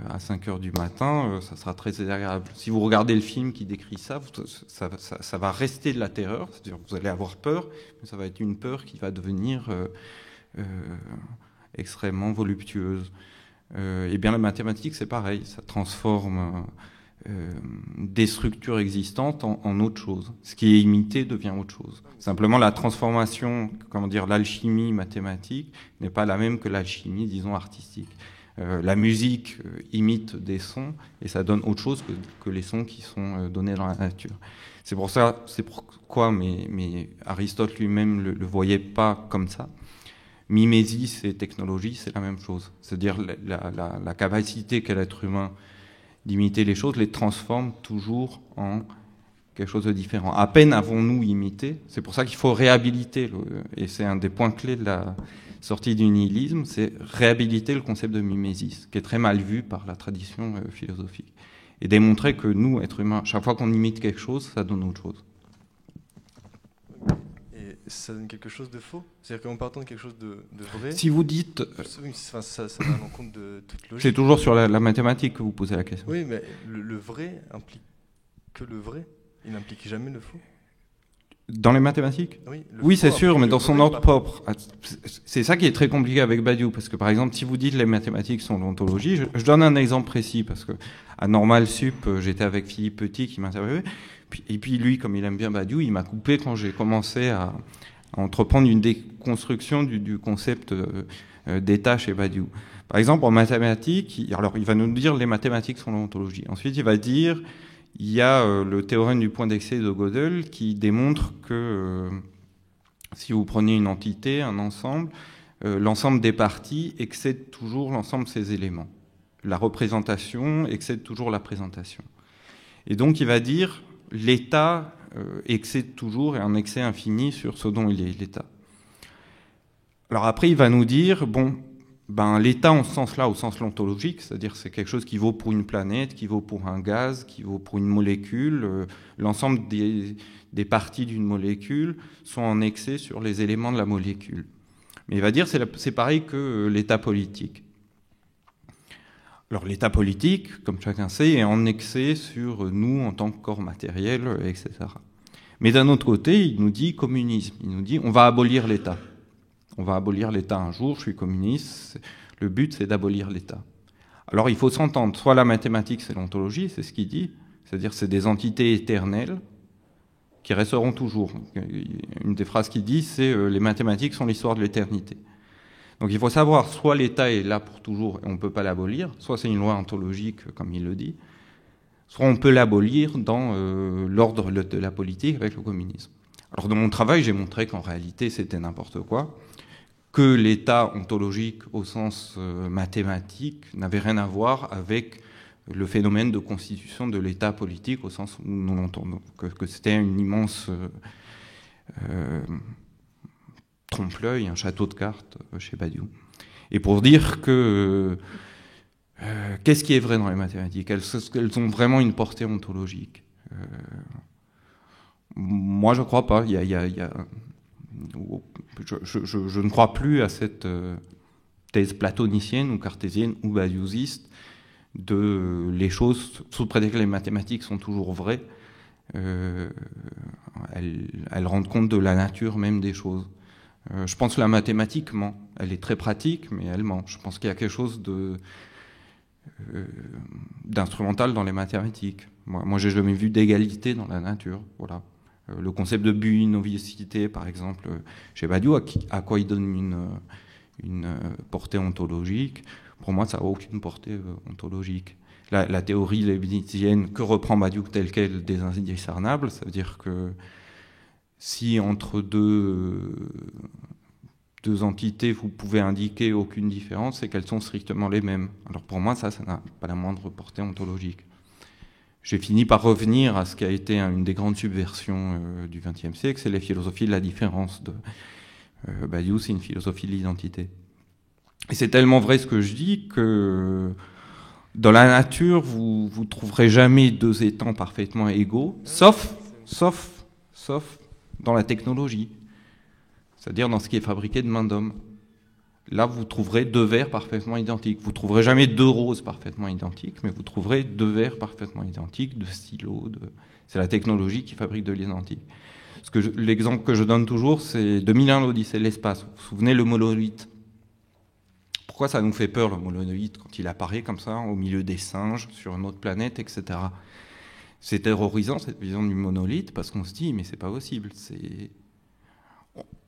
à 5 heures du matin, ça sera très désagréable. Si vous regardez le film qui décrit ça, ça va rester de la terreur, c'est-à-dire vous allez avoir peur, mais ça va être une peur qui va devenir extrêmement voluptueuse. Et bien la mathématique, c'est pareil, ça transforme des structures existantes en autre chose. Ce qui est imité devient autre chose. Simplement, la transformation, l'alchimie mathématique n'est pas la même que l'alchimie, disons, artistique. La musique imite des sons et ça donne autre chose que les sons qui sont donnés dans la nature. C'est pourquoi, mais Aristote lui-même le voyait pas comme ça. Mimésis et technologie, c'est la même chose. C'est-à-dire la capacité qu'a l'être humain d'imiter les choses les transforme toujours en quelque chose de différent. À peine avons-nous imité, c'est pour ça qu'il faut réhabiliter, et c'est un des points clés de la sortie du nihilisme, c'est réhabiliter le concept de mimésis, qui est très mal vu par la tradition philosophique, et démontrer que nous, êtres humains, chaque fois qu'on imite quelque chose, ça donne autre chose. Et ça donne quelque chose de faux ? C'est-à-dire qu'en partant de quelque chose de vrai... Si vous dites... ça va à l'encontre de toute logique. C'est toujours sur la mathématique que vous posez la question. Oui, mais le vrai implique que le vrai. Il n'implique jamais le faux. Dans les mathématiques ? Oui, c'est sûr, mais dans son ordre propre. C'est ça qui est très compliqué avec Badiou, parce que par exemple, si vous dites les mathématiques sont l'ontologie, je donne un exemple précis, parce que à Normal Sup, j'étais avec Philippe Petit qui m'interviewait, et puis lui, comme il aime bien Badiou, il m'a coupé quand j'ai commencé à entreprendre une déconstruction du concept d'état chez Badiou. Par exemple, en mathématiques, alors il va nous dire les mathématiques sont l'ontologie. Ensuite, il va dire... Il y a le théorème du point d'excès de Gödel qui démontre que si vous prenez une entité, un ensemble, l'ensemble des parties excède toujours l'ensemble de ses éléments. la représentation excède toujours la présentation. Et donc il va dire l'État excède toujours et un excès infini sur ce dont il est l'État. Alors après il va nous dire, bon, l'État en ce sens-là, au sens ontologique, c'est-à-dire c'est quelque chose qui vaut pour une planète, qui vaut pour un gaz, qui vaut pour une molécule, l'ensemble des parties d'une molécule sont en excès sur les éléments de la molécule. Mais il va dire c'est pareil que l'État politique. Alors l'État politique, comme chacun sait, est en excès sur nous en tant que corps matériel, etc. Mais d'un autre côté, il nous dit communisme. Il nous dit on va abolir l'État. On va abolir l'État un jour, je suis communiste. Le but, c'est d'abolir l'État. Alors il faut s'entendre. Soit la mathématique, c'est l'ontologie, c'est ce qu'il dit. C'est-à-dire c'est des entités éternelles qui resteront toujours. Une des phrases qu'il dit, c'est les mathématiques sont l'histoire de l'éternité. Donc il faut savoir, soit l'État est là pour toujours et on ne peut pas l'abolir, soit c'est une loi ontologique, comme il le dit, soit on peut l'abolir dans l'ordre de la politique avec le communisme. Alors dans mon travail, j'ai montré qu'en réalité, c'était n'importe quoi, que l'État ontologique au sens mathématique n'avait rien à voir avec le phénomène de constitution de l'État politique au sens où nous l'entendons, que c'était une immense trompe-l'œil, un château de cartes chez Badiou. Et pour dire que qu'est-ce qui est vrai dans les mathématiques ? Elles ont vraiment une portée ontologique. Moi, je ne crois pas. Je ne crois plus à cette thèse platonicienne ou cartésienne ou badiouxiste de les choses, sous prétexte que les mathématiques sont toujours vraies, elles rendent compte de la nature même des choses. Je pense que la mathématique ment. Elle est très pratique, mais elle ment. Je pense qu'il y a quelque chose d'instrumental dans les mathématiques. Moi, j'ai jamais vu d'égalité dans la nature. Voilà. Le concept de binovicité, par exemple, chez Badiou, à quoi il donne une portée ontologique. Pour moi, ça n'a aucune portée ontologique. La théorie leibnizienne que reprend Badiou telle qu'elle des indiscernables, ça veut dire que si entre deux entités, vous pouvez indiquer aucune différence, c'est qu'elles sont strictement les mêmes. Alors pour moi, ça n'a pas la moindre portée ontologique. J'ai fini par revenir à ce qui a été une des grandes subversions du XXe siècle, c'est la philosophie de la différence. Badiou, c'est une philosophie de l'identité. Et c'est tellement vrai ce que je dis que dans la nature, vous ne trouverez jamais deux étangs parfaitement égaux, sauf dans la technologie, c'est-à-dire dans ce qui est fabriqué de main d'homme. Là, vous trouverez deux verres parfaitement identiques. Vous ne trouverez jamais deux roses parfaitement identiques, mais vous trouverez deux verres parfaitement identiques, deux stylos. C'est la technologie qui fabrique de l'identique. L'exemple que je donne toujours, c'est 2001, l'Odyssée de l'espace. Vous vous souvenez, le monolithe. Pourquoi ça nous fait peur, le monolithe, quand il apparaît comme ça, au milieu des singes, sur une autre planète, etc. C'est terrorisant, cette vision du monolithe, parce qu'on se dit, mais c'est pas possible.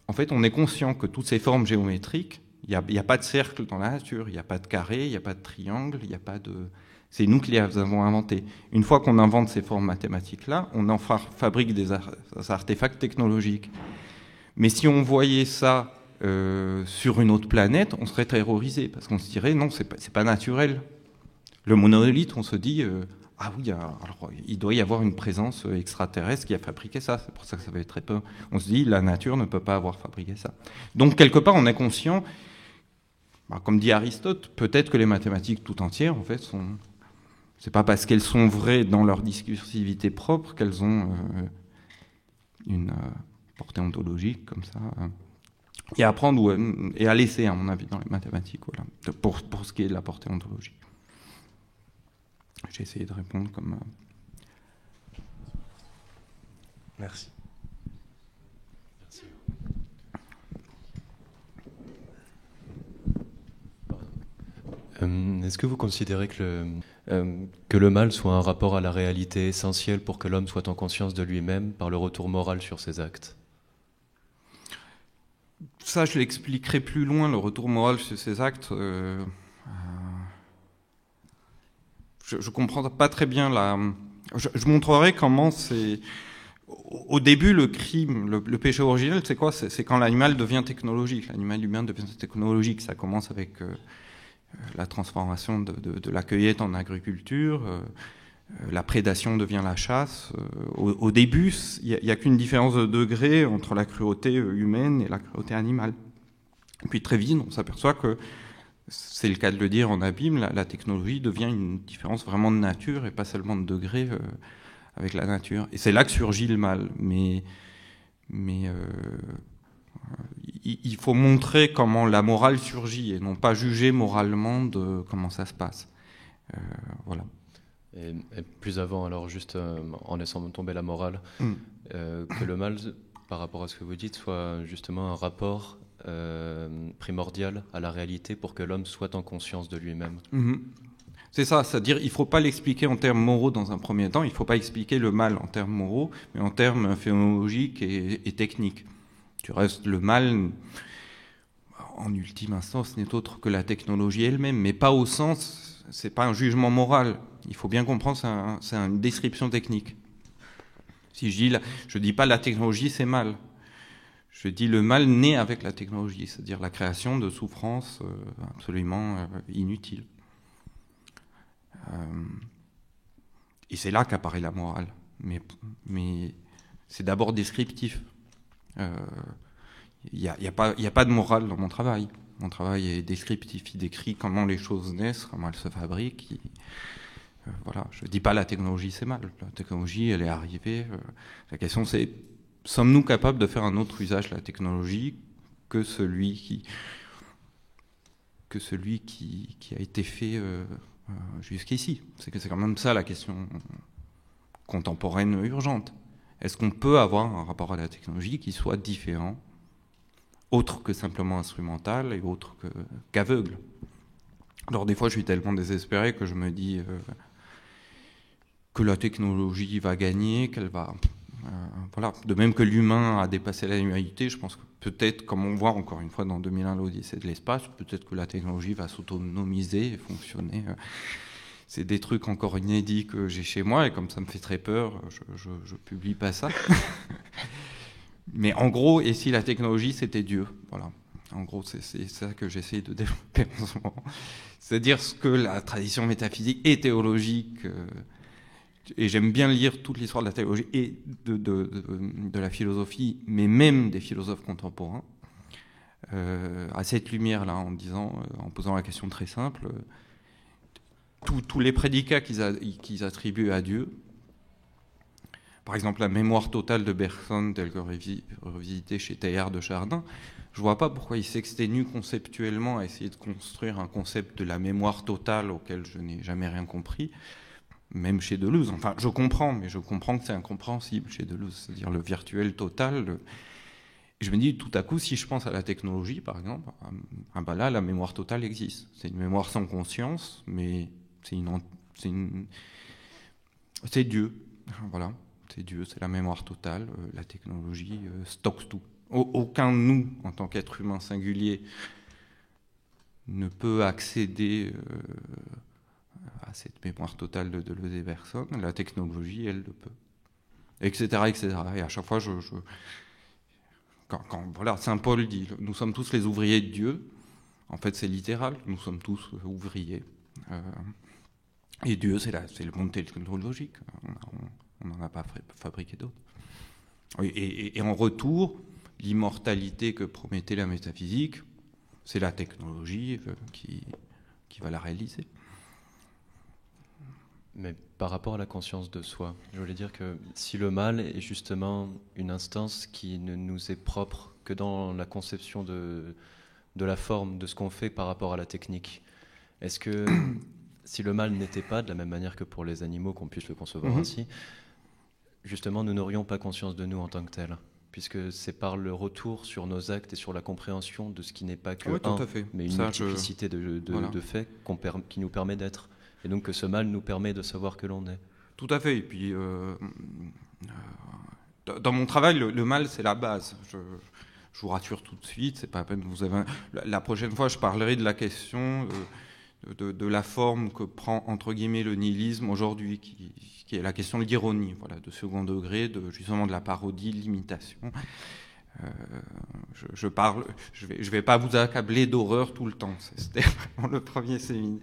En fait, on est conscient que toutes ces formes géométriques, il n'y a pas de cercle dans la nature, il n'y a pas de carré, il n'y a pas de triangle, il n'y a pas de... C'est nous qui les avons inventés. Une fois qu'on invente ces formes mathématiques-là, on en fabrique des artefacts technologiques. Mais si on voyait ça sur une autre planète, on serait terrorisé, parce qu'on se dirait, non, c'est pas naturel. Le monolithe, on se dit... Ah oui, alors, il doit y avoir une présence extraterrestre qui a fabriqué ça. C'est pour ça que ça fait très peur. On se dit, la nature ne peut pas avoir fabriqué ça. Donc, quelque part, on est conscient, comme dit Aristote, peut-être que les mathématiques tout entières, en fait, c'est pas parce qu'elles sont vraies dans leur discursivité propre qu'elles ont une portée ontologique comme ça. Et à apprendre et à laisser, à mon avis, dans les mathématiques, voilà, pour ce qui est de la portée ontologique. J'ai essayé de répondre comme... Merci. Est-ce que vous considérez que le mal soit un rapport à la réalité essentielle pour que l'homme soit en conscience de lui-même par le retour moral sur ses actes ? Ça, je l'expliquerai plus loin, le retour moral sur ses actes. Je ne comprends pas très bien je montrerai comment c'est... Au début, le crime, le péché originel, c'est quoi ? C'est quand l'animal devient technologique. L'animal humain devient technologique. Ça commence avec la transformation de la cueillette en agriculture, la prédation devient la chasse. Au début, il n'y a qu'une différence de degré entre la cruauté humaine et la cruauté animale. Et puis très vite, on s'aperçoit que, c'est le cas de le dire en abîme, la technologie devient une différence vraiment de nature et pas seulement de degré avec la nature. Et c'est là que surgit le mal. Mais il faut montrer comment la morale surgit et non pas juger moralement de comment ça se passe. Voilà. Et plus avant, alors juste en laissant tomber la morale, que le mal, par rapport à ce que vous dites, soit justement un rapport primordial à la réalité pour que l'homme soit en conscience de lui-même. C'est ça, c'est-à-dire il ne faut pas l'expliquer en termes moraux dans un premier temps, il ne faut pas expliquer le mal en termes moraux, mais en termes phénoménologiques et techniques. Du reste, le mal, en ultime instance, n'est autre que la technologie elle-même, mais pas au sens, c'est pas un jugement moral. Il faut bien comprendre, c'est une description technique. Si je dis pas la technologie c'est mal, je dis le mal naît avec la technologie, c'est-à-dire la création de souffrances absolument inutiles. Et c'est là qu'apparaît la morale. Mais c'est d'abord descriptif. Il n'y a pas de morale dans mon travail. Mon travail est descriptif. Il décrit comment les choses naissent, comment elles se fabriquent. Voilà. Je ne dis pas la technologie c'est mal. La technologie, elle est arrivée. La question c'est, sommes-nous capables de faire un autre usage de la technologie que celui qui a été fait jusqu'ici? C'est quand même ça la question contemporaine urgente. Est-ce qu'on peut avoir un rapport à la technologie qui soit différent, autre que simplement instrumental et autre qu'aveugle? Alors des fois je suis tellement désespéré que je me dis que la technologie va gagner, qu'elle va... voilà. De même que l'humain a dépassé l'humanité, je pense que peut-être, comme on voit encore une fois dans 2001 l'Odyssée de l'espace, peut-être que la technologie va s'autonomiser et fonctionner. C'est des trucs encore inédits que j'ai chez moi, et comme ça me fait très peur, je publie pas ça. Mais en gros, et si la technologie c'était Dieu? Voilà. En gros, c'est ça que j'essaie de développer en ce moment. C'est-à-dire ce que la tradition métaphysique et théologique, et j'aime bien lire toute l'histoire de la théologie et de la philosophie, mais même des philosophes contemporains, à cette lumière-là, en posant la question très simple, tous les prédicats qu'ils attribuent à Dieu, par exemple la mémoire totale de Bergson, telle que revisitée chez Teilhard de Chardin, je ne vois pas pourquoi il s'exténue conceptuellement à essayer de construire un concept de la mémoire totale auquel je n'ai jamais rien compris, même chez Deleuze. Enfin, je comprends, mais je comprends que c'est incompréhensible chez Deleuze, c'est-à-dire le virtuel total. Et je me dis, tout à coup, si je pense à la technologie, par exemple, ben là, la mémoire totale existe. C'est une mémoire sans conscience, mais c'est Dieu. Voilà, c'est Dieu, c'est la mémoire totale. La technologie stocke tout. Aucun de nous, en tant qu'être humain singulier, ne peut accéder à cette mémoire totale de Deleuze et Bergson. La technologie, elle le peut. Etc., etc. Et à chaque fois, voilà, Saint Paul dit, nous sommes tous les ouvriers de Dieu. En fait, c'est littéral, nous sommes tous ouvriers. Et Dieu, c'est le monde technologique. On n'en a pas fabriqué d'autres. Et en retour, l'immortalité que promettait la métaphysique, c'est la technologie qui va la réaliser. Mais par rapport à la conscience de soi, je voulais dire que si le mal est justement une instance qui ne nous est propre que dans la conception de la forme, de ce qu'on fait par rapport à la technique, est-ce que si le mal n'était pas, de la même manière que pour les animaux, qu'on puisse le concevoir ainsi, justement nous n'aurions pas conscience de nous en tant que tels, puisque c'est par le retour sur nos actes et sur la compréhension de ce qui n'est pas que mais une multiplicité de faits qui nous permet d'être. Et donc que ce mal nous permet de savoir que l'on est. Tout à fait. Et puis, dans mon travail, le mal, c'est la base. Je vous rassure tout de suite, c'est pas à peine que vous avez... La prochaine fois, je parlerai de la question de la forme que prend, entre guillemets, le nihilisme aujourd'hui, qui est la question de l'ironie, voilà, de second degré, justement de la parodie, de l'imitation. Je vais pas vous accabler d'horreur tout le temps. C'était vraiment le premier séminaire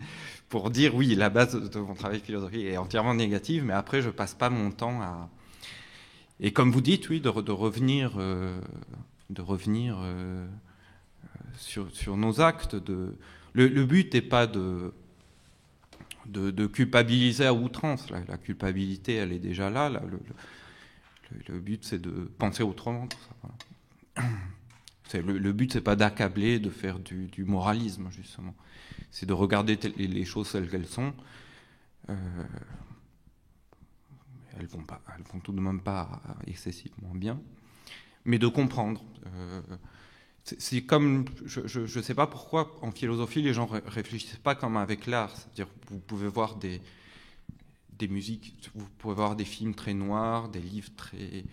pour dire oui, la base de mon travail philosophique est entièrement négative, mais après je passe pas mon temps à. Et comme vous dites, oui, de revenir sur nos actes. Le but n'est pas de culpabiliser à outrance. La culpabilité, elle est déjà là. Le but, c'est de penser autrement. Tout ça, voilà. Le but, c'est pas d'accabler, de faire du moralisme, justement. C'est de regarder les choses telles qu'elles sont. Elles vont tout de même pas excessivement bien, mais de comprendre. C'est comme, je sais pas pourquoi, en philosophie, les gens réfléchissent pas comme avec l'art. C'est-à-dire, vous pouvez voir des musiques, vous pouvez voir des films très noirs, des livres très...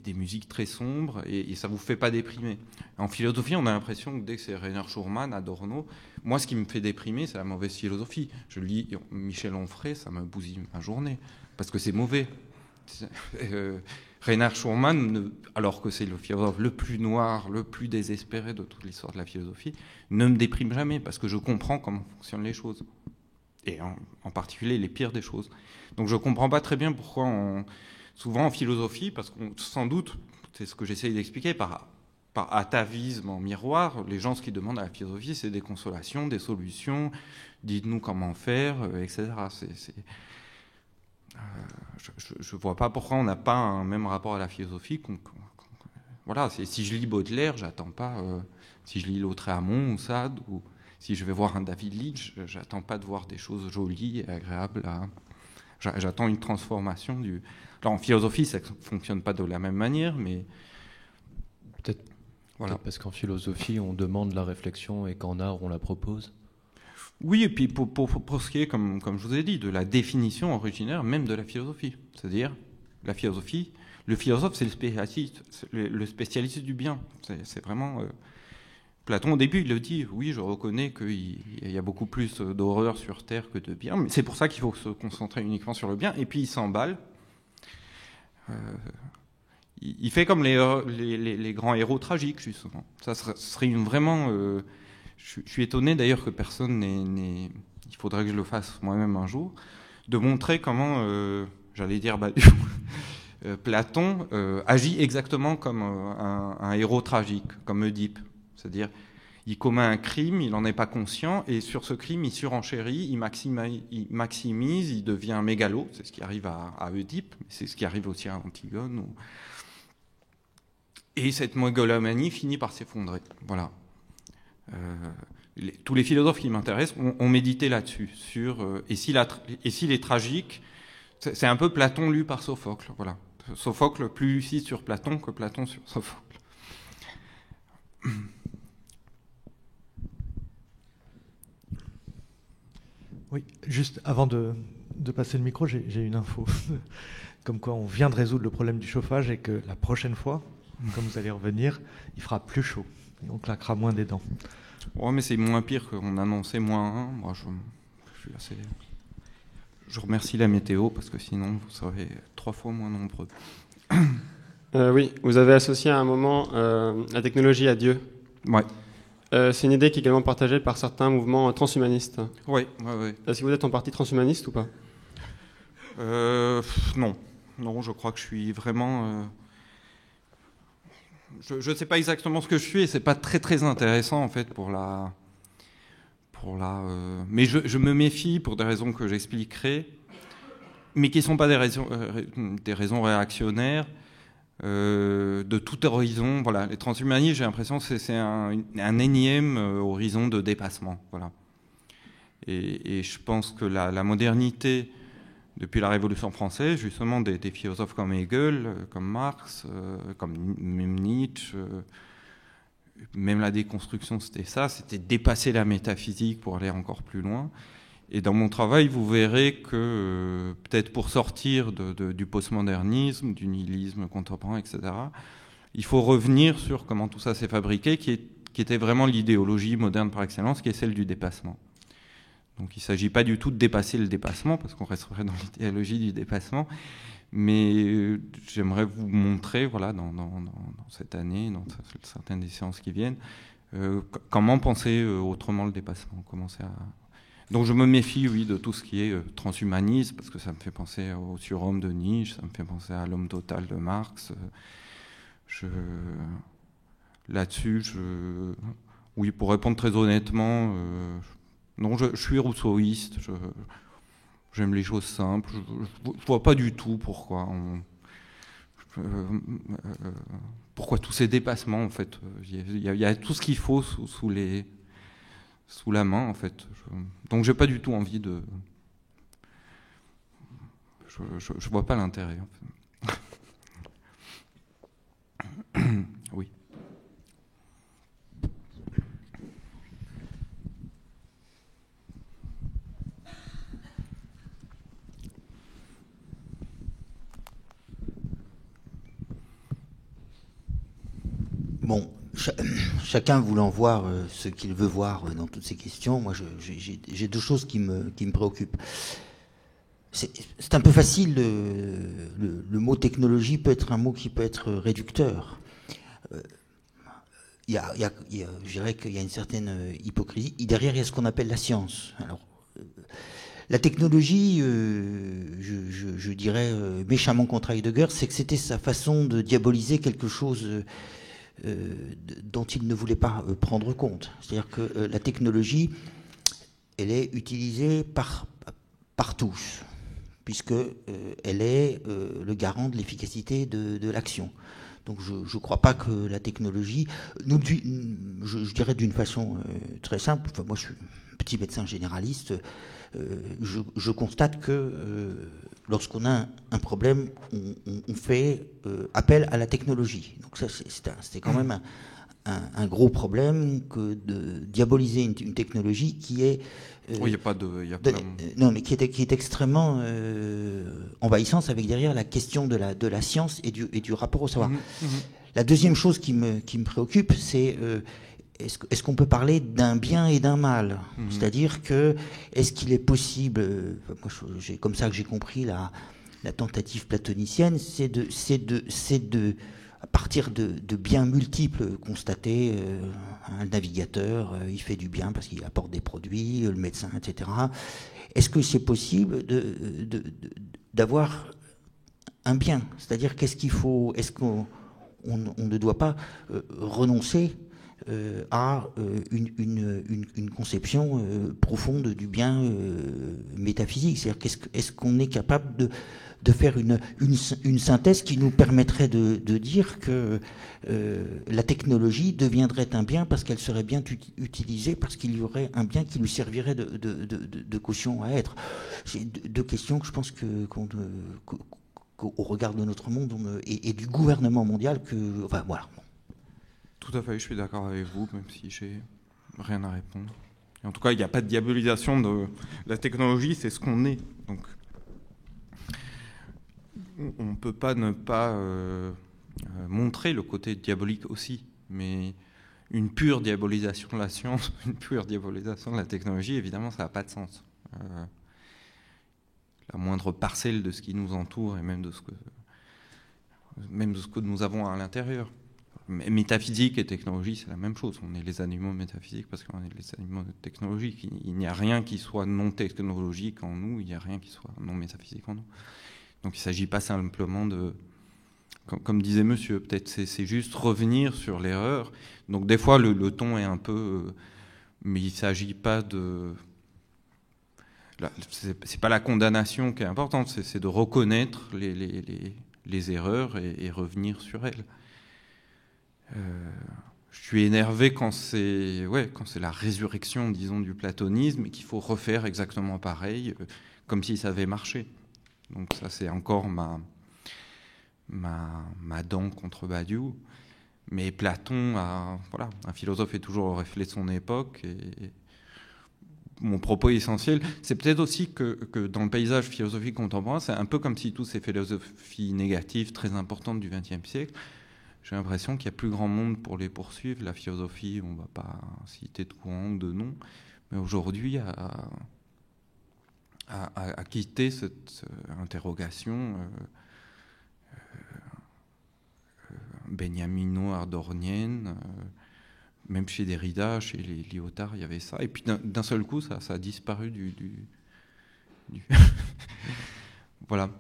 des musiques très sombres, et ça ne vous fait pas déprimer. En philosophie, on a l'impression que dès que c'est Rainer Schurman, Adorno, moi, ce qui me fait déprimer, c'est la mauvaise philosophie. Je lis Michel Onfray, ça me bousille ma journée, parce que c'est mauvais. Rainer Schurman, alors que c'est le philosophe le plus noir, le plus désespéré de toute l'histoire de la philosophie, ne me déprime jamais, parce que je comprends comment fonctionnent les choses. Et en particulier les pires des choses. Donc je ne comprends pas très bien pourquoi souvent en philosophie, parce qu'on sans doute, c'est ce que j'essaye d'expliquer, par atavisme en miroir, les gens, ce qu'ils demandent à la philosophie, c'est des consolations, des solutions, dites-nous comment faire, etc. Je ne vois pas pourquoi on n'a pas un même rapport à la philosophie. Voilà, si je lis Baudelaire, j'attends pas. Si je lis Lautréamont ou Sade, ou si je vais voir un David Lynch, j'attends pas de voir des choses jolies et agréables. J'attends une transformation du. Alors, en philosophie, ça ne fonctionne pas de la même manière, mais peut-être voilà. Parce qu'en philosophie, on demande la réflexion et qu'en art, on la propose. Oui, et puis pour ce qui est, comme je vous ai dit, de la définition originaire même de la philosophie. C'est-à-dire, la philosophie, le philosophe, c'est le spécialiste du bien. C'est vraiment... Platon, au début, il le dit, oui, je reconnais qu'il y a beaucoup plus d'horreur sur Terre que de bien, mais c'est pour ça qu'il faut se concentrer uniquement sur le bien, et puis il s'emballe. Il fait comme les grands héros tragiques, justement. Ça serait vraiment... je suis étonné d'ailleurs que personne n'ait... Il faudrait que je le fasse moi-même un jour, de montrer comment, j'allais dire, Platon agit exactement comme un héros tragique, comme Oedipe. C'est-à-dire, il commet un crime, il n'en est pas conscient, et sur ce crime, il surenchérit, il maximise, il devient mégalo. C'est ce qui arrive à Oedipe, c'est ce qui arrive aussi à Antigone. Et cette mégalomanie finit par s'effondrer. Voilà. Tous les philosophes qui m'intéressent ont médité là-dessus. Et s'il est tragique, c'est un peu Platon lu par Sophocle. Voilà. Sophocle plus lucide sur Platon que Platon sur Sophocle. Oui, juste avant de passer le micro, j'ai une info. Comme quoi on vient de résoudre le problème du chauffage et que la prochaine fois, quand vous allez revenir, il fera plus chaud. Et on claquera moins des dents. Ouais, mais c'est moins pire qu'on annonçait -1. Moi, je suis assez... Je remercie la météo parce que sinon, vous serez 3 fois moins nombreux. Oui, vous avez associé à un moment la technologie à Dieu. Ouais. C'est une idée qui est également partagée par certains mouvements transhumanistes. Oui. Est-ce que vous êtes en partie transhumaniste ou pas ? Non. Non, je crois que je suis vraiment... Je ne sais pas exactement ce que je suis et c'est pas très très intéressant en fait mais je me méfie pour des raisons que j'expliquerai, mais qui ne sont pas des raisons réactionnaires de tout horizon. Voilà, les transhumanistes, j'ai l'impression que c'est un énième horizon de dépassement. Voilà. Et je pense que la modernité, depuis la Révolution française, justement, des philosophes comme Hegel, comme Marx, comme même Nietzsche, même la déconstruction, c'était dépasser la métaphysique pour aller encore plus loin. Et dans mon travail, vous verrez que, peut-être pour sortir du postmodernisme, du nihilisme contemporain, etc., il faut revenir sur comment tout ça s'est fabriqué, qui était vraiment l'idéologie moderne par excellence, qui est celle du dépassement. Donc il ne s'agit pas du tout de dépasser le dépassement, parce qu'on resterait dans l'idéologie du dépassement, Mais j'aimerais vous montrer, voilà, dans cette année, dans certaines des séances qui viennent, comment penser autrement le dépassement. Donc je me méfie, oui, de tout ce qui est transhumanisme, parce que ça me fait penser au surhomme de Nietzsche, ça me fait penser à l'homme total de Marx. Là-dessus, oui, pour répondre très honnêtement, non, je suis rousseauiste, j'aime les choses simples, je ne vois pas du tout pourquoi pourquoi tous ces dépassements, en fait. Il y a tout ce qu'il faut sous la main, en fait. Donc j'ai pas du tout envie de... Je vois pas l'intérêt, en fait. Oui. Bon, chacun voulant voir ce qu'il veut voir dans toutes ces questions, moi j'ai deux choses qui me préoccupent. C'est un peu facile, le mot technologie peut être un mot qui peut être réducteur. Je dirais qu'il y a une certaine hypocrisie. Derrière, il y a ce qu'on appelle la science. Alors, la technologie, je dirais méchamment contre Heidegger, c'est que c'était sa façon de diaboliser quelque chose dont il ne voulait pas prendre compte. C'est-à-dire que la technologie, elle est utilisée par tous, puisque elle est le garant de l'efficacité de l'action. Donc je ne crois pas que la technologie, je dirais d'une façon très simple, enfin, moi je suis petit médecin généraliste, je constate que lorsqu'on a un problème, on fait appel à la technologie. Donc ça, c'est quand même un gros problème que de diaboliser une technologie qui est... oui, il n'y a pas de... non, mais qui est extrêmement envahissante, avec derrière la question de la science et du rapport au savoir. La deuxième chose qui me préoccupe, c'est... Est-ce qu'on peut parler d'un bien et d'un mal? C'est-à-dire que, est-ce qu'il est possible, moi, comme ça que j'ai compris la tentative platonicienne, c'est de à partir de biens multiples constatés, un navigateur, il fait du bien parce qu'il apporte des produits, le médecin, etc. Est-ce que c'est possible d'avoir un bien? C'est-à-dire qu'est-ce qu'il faut, est-ce qu'on ne doit pas renoncer à une conception profonde du bien métaphysique? C'est-à-dire est-ce qu'on est capable de faire une synthèse qui nous permettrait de dire que la technologie deviendrait un bien parce qu'elle serait bien utilisée, parce qu'il y aurait un bien qui lui servirait de caution à être? C'est deux questions que je pense qu'au regard de notre monde et du gouvernement mondial, enfin voilà. Tout à fait, je suis d'accord avec vous, même si j'ai rien à répondre. Et en tout cas, il n'y a pas de diabolisation de la technologie, c'est ce qu'on est. Donc, on ne peut pas ne pas montrer le côté diabolique aussi, mais une pure diabolisation de la science, une pure diabolisation de la technologie, évidemment, ça n'a pas de sens. La moindre parcelle de ce qui nous entoure et même de ce que nous avons à l'intérieur. Métaphysique et technologie, c'est la même chose. On est les animaux métaphysiques parce qu'on est les animaux technologiques. Il n'y a rien qui soit non technologique en nous, il n'y a rien qui soit non métaphysique en nous. Donc il ne s'agit pas simplement de... Comme disait monsieur, peut-être c'est juste revenir sur l'erreur. Donc des fois, le ton est un peu... mais il ne s'agit pas de... C'est pas la condamnation qui est importante, c'est de reconnaître les erreurs et revenir sur elles. Je suis énervé quand c'est la résurrection, disons, du platonisme et qu'il faut refaire exactement pareil, comme si ça avait marché. Donc ça, c'est encore ma dent contre Badiou. Mais Platon, un philosophe est toujours au reflet de son époque. Et mon propos essentiel, c'est peut-être aussi que dans le paysage philosophique contemporain, c'est un peu comme si toutes ces philosophies négatives très importantes du XXe siècle, j'ai l'impression qu'il y a plus grand monde pour les poursuivre. La philosophie, on ne va pas citer de courant ou de nom, mais aujourd'hui, à quitter cette interrogation benjamino-ardornienne, même chez Derrida, chez les Lyotard, il y avait ça. Et puis d'un seul coup, ça a disparu du... Voilà.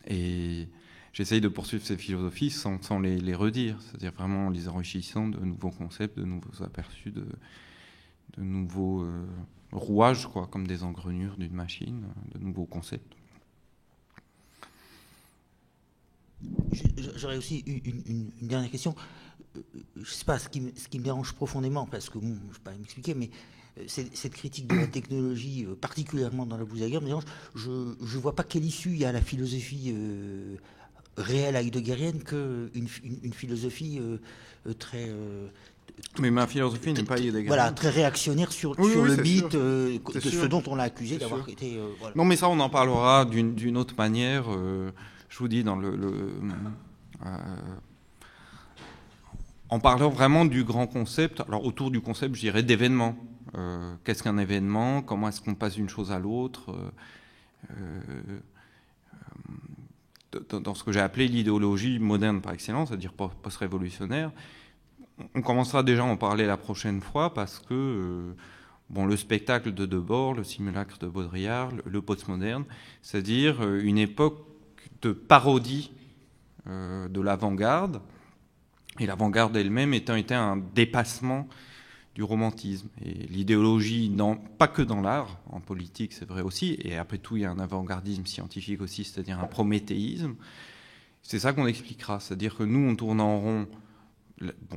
Et j'essaye de poursuivre ces philosophies sans les redire, c'est-à-dire vraiment en les enrichissant de nouveaux concepts, de nouveaux aperçus, de nouveaux rouages, quoi, comme des engrenures d'une machine, de nouveaux concepts. J'aurais aussi une dernière question. Je ne sais pas, ce qui me dérange profondément, parce que, bon, je ne vais pas m'expliquer, mais cette critique de la technologie, particulièrement dans la bouse à guerre, me dérange. Je ne vois pas quelle issue il y a à la philosophie réelle heideggerienne qu'une philosophie très... mais ma philosophie n'est pas heideggerienne. Voilà, très réactionnaire sur le mythe, de ce dont on l'a accusé d'avoir été... voilà. Non, mais ça, on en parlera d'une autre manière. Je vous dis, en parlant vraiment du grand concept, alors autour du concept, je dirais, d'événement. Qu'est-ce qu'un événement? Comment est-ce qu'on passe d'une chose à l'autre? Dans ce que j'ai appelé l'idéologie moderne par excellence, c'est-à-dire post-révolutionnaire, on commencera déjà à en parler la prochaine fois parce que le spectacle de Debord, le simulacre de Baudrillard, le postmoderne, c'est-à-dire une époque de parodie de l'avant-garde, et l'avant-garde elle-même était un dépassement du romantisme. Et l'idéologie, pas que dans l'art, en politique c'est vrai aussi, et après tout il y a un avant-gardisme scientifique aussi, c'est-à-dire un prométhéisme. C'est ça qu'on expliquera, c'est-à-dire que nous on tourne en rond.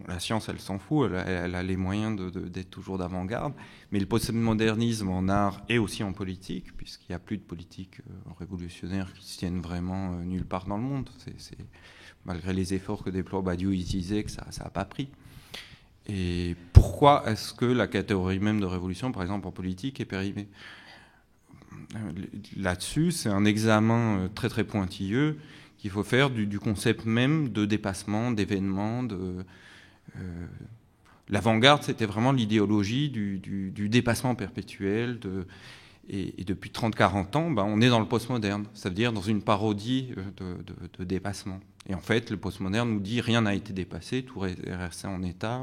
La science, elle s'en fout, elle a les moyens d'être toujours d'avant-garde, mais le postmodernisme en art et aussi en politique, puisqu'il n'y a plus de politique révolutionnaire qui se tienne vraiment nulle part dans le monde. C'est malgré les efforts que déploie Badiou, il disait que ça n'a pas pris. Et pourquoi est-ce que la catégorie même de révolution, par exemple en politique, est périmée? Là-dessus, c'est un examen très très pointilleux qu'il faut faire du concept même de dépassement, d'événement. L'avant-garde, c'était vraiment l'idéologie du dépassement perpétuel. Et depuis 30-40 ans, on est dans le postmoderne, ça veut dire dans une parodie de dépassement. Et en fait, le postmoderne nous dit rien n'a été dépassé, tout est resté en état.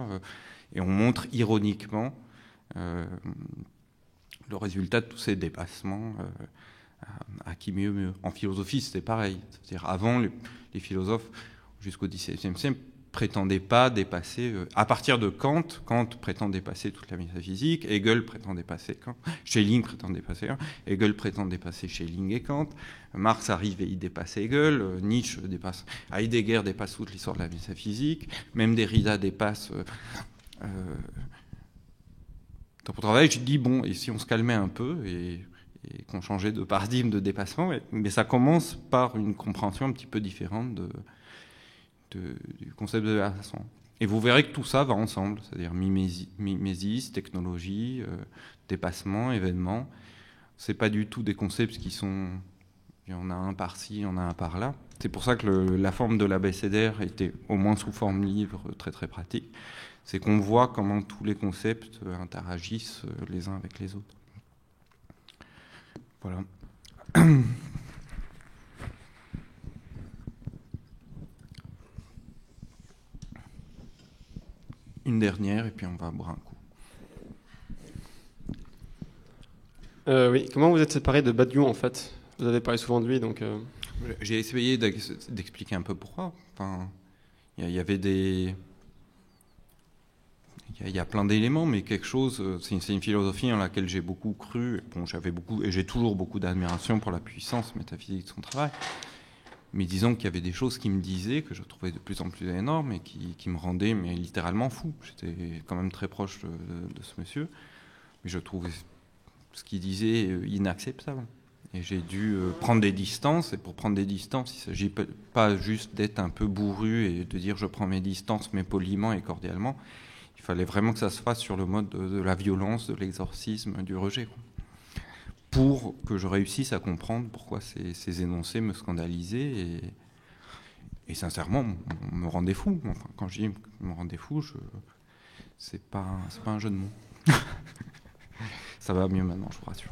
Et on montre ironiquement le résultat de tous ces dépassements. À qui mieux. En philosophie, c'était pareil. C'est-à-dire, avant, les philosophes, jusqu'au XVIIe siècle, prétendaient pas dépasser... à partir de Kant prétend dépasser toute la métaphysique, Hegel prétend dépasser Kant, Schelling prétend dépasser Kant, Hegel prétend dépasser Schelling et Kant, Marx arrive et il dépasse Hegel, Nietzsche dépasse... Heidegger dépasse toute l'histoire de la métaphysique, même Derrida dépasse... Dans mon travail, je dis, et si on se calmait un peu et qu'on changeait de paradigme de dépassement, mais ça commence par une compréhension un petit peu différente du concept de dépassement. Et vous verrez que tout ça va ensemble, c'est-à-dire mimésis, technologie, dépassement, événement. C'est pas du tout des concepts qui sont... Il y en a un par-ci, il y en a un par-là. C'est pour ça que la forme de l'abécédaire était au moins sous forme livre très très pratique. C'est qu'on voit comment tous les concepts interagissent les uns avec les autres. Voilà. Une dernière, et puis on va boire un coup. Oui, comment vous êtes séparé de Badiou, en fait? Vous avez parlé souvent de lui, donc... J'ai essayé d'expliquer un peu pourquoi. Enfin, il y avait des... Il y a plein d'éléments, mais quelque chose, c'est une philosophie en laquelle j'ai beaucoup cru. J'avais beaucoup, et j'ai toujours beaucoup d'admiration pour la puissance métaphysique de son travail. Mais disons qu'il y avait des choses qui me disaient, que je trouvais de plus en plus énormes, et qui me rendaient littéralement fou. J'étais quand même très proche de ce monsieur, mais je trouvais ce qu'il disait inacceptable. Et j'ai dû prendre des distances, et pour prendre des distances, il ne s'agit pas juste d'être un peu bourru et de dire je prends mes distances, mais poliment et cordialement. Il fallait vraiment que ça se fasse sur le mode de la violence, de l'exorcisme, du rejet, quoi. Pour que je réussisse à comprendre pourquoi ces énoncés me scandalisaient et sincèrement me rendaient fou. Enfin, quand je dis me rendaient fou, c'est pas un jeu de mots. Ça va mieux maintenant, je vous rassure.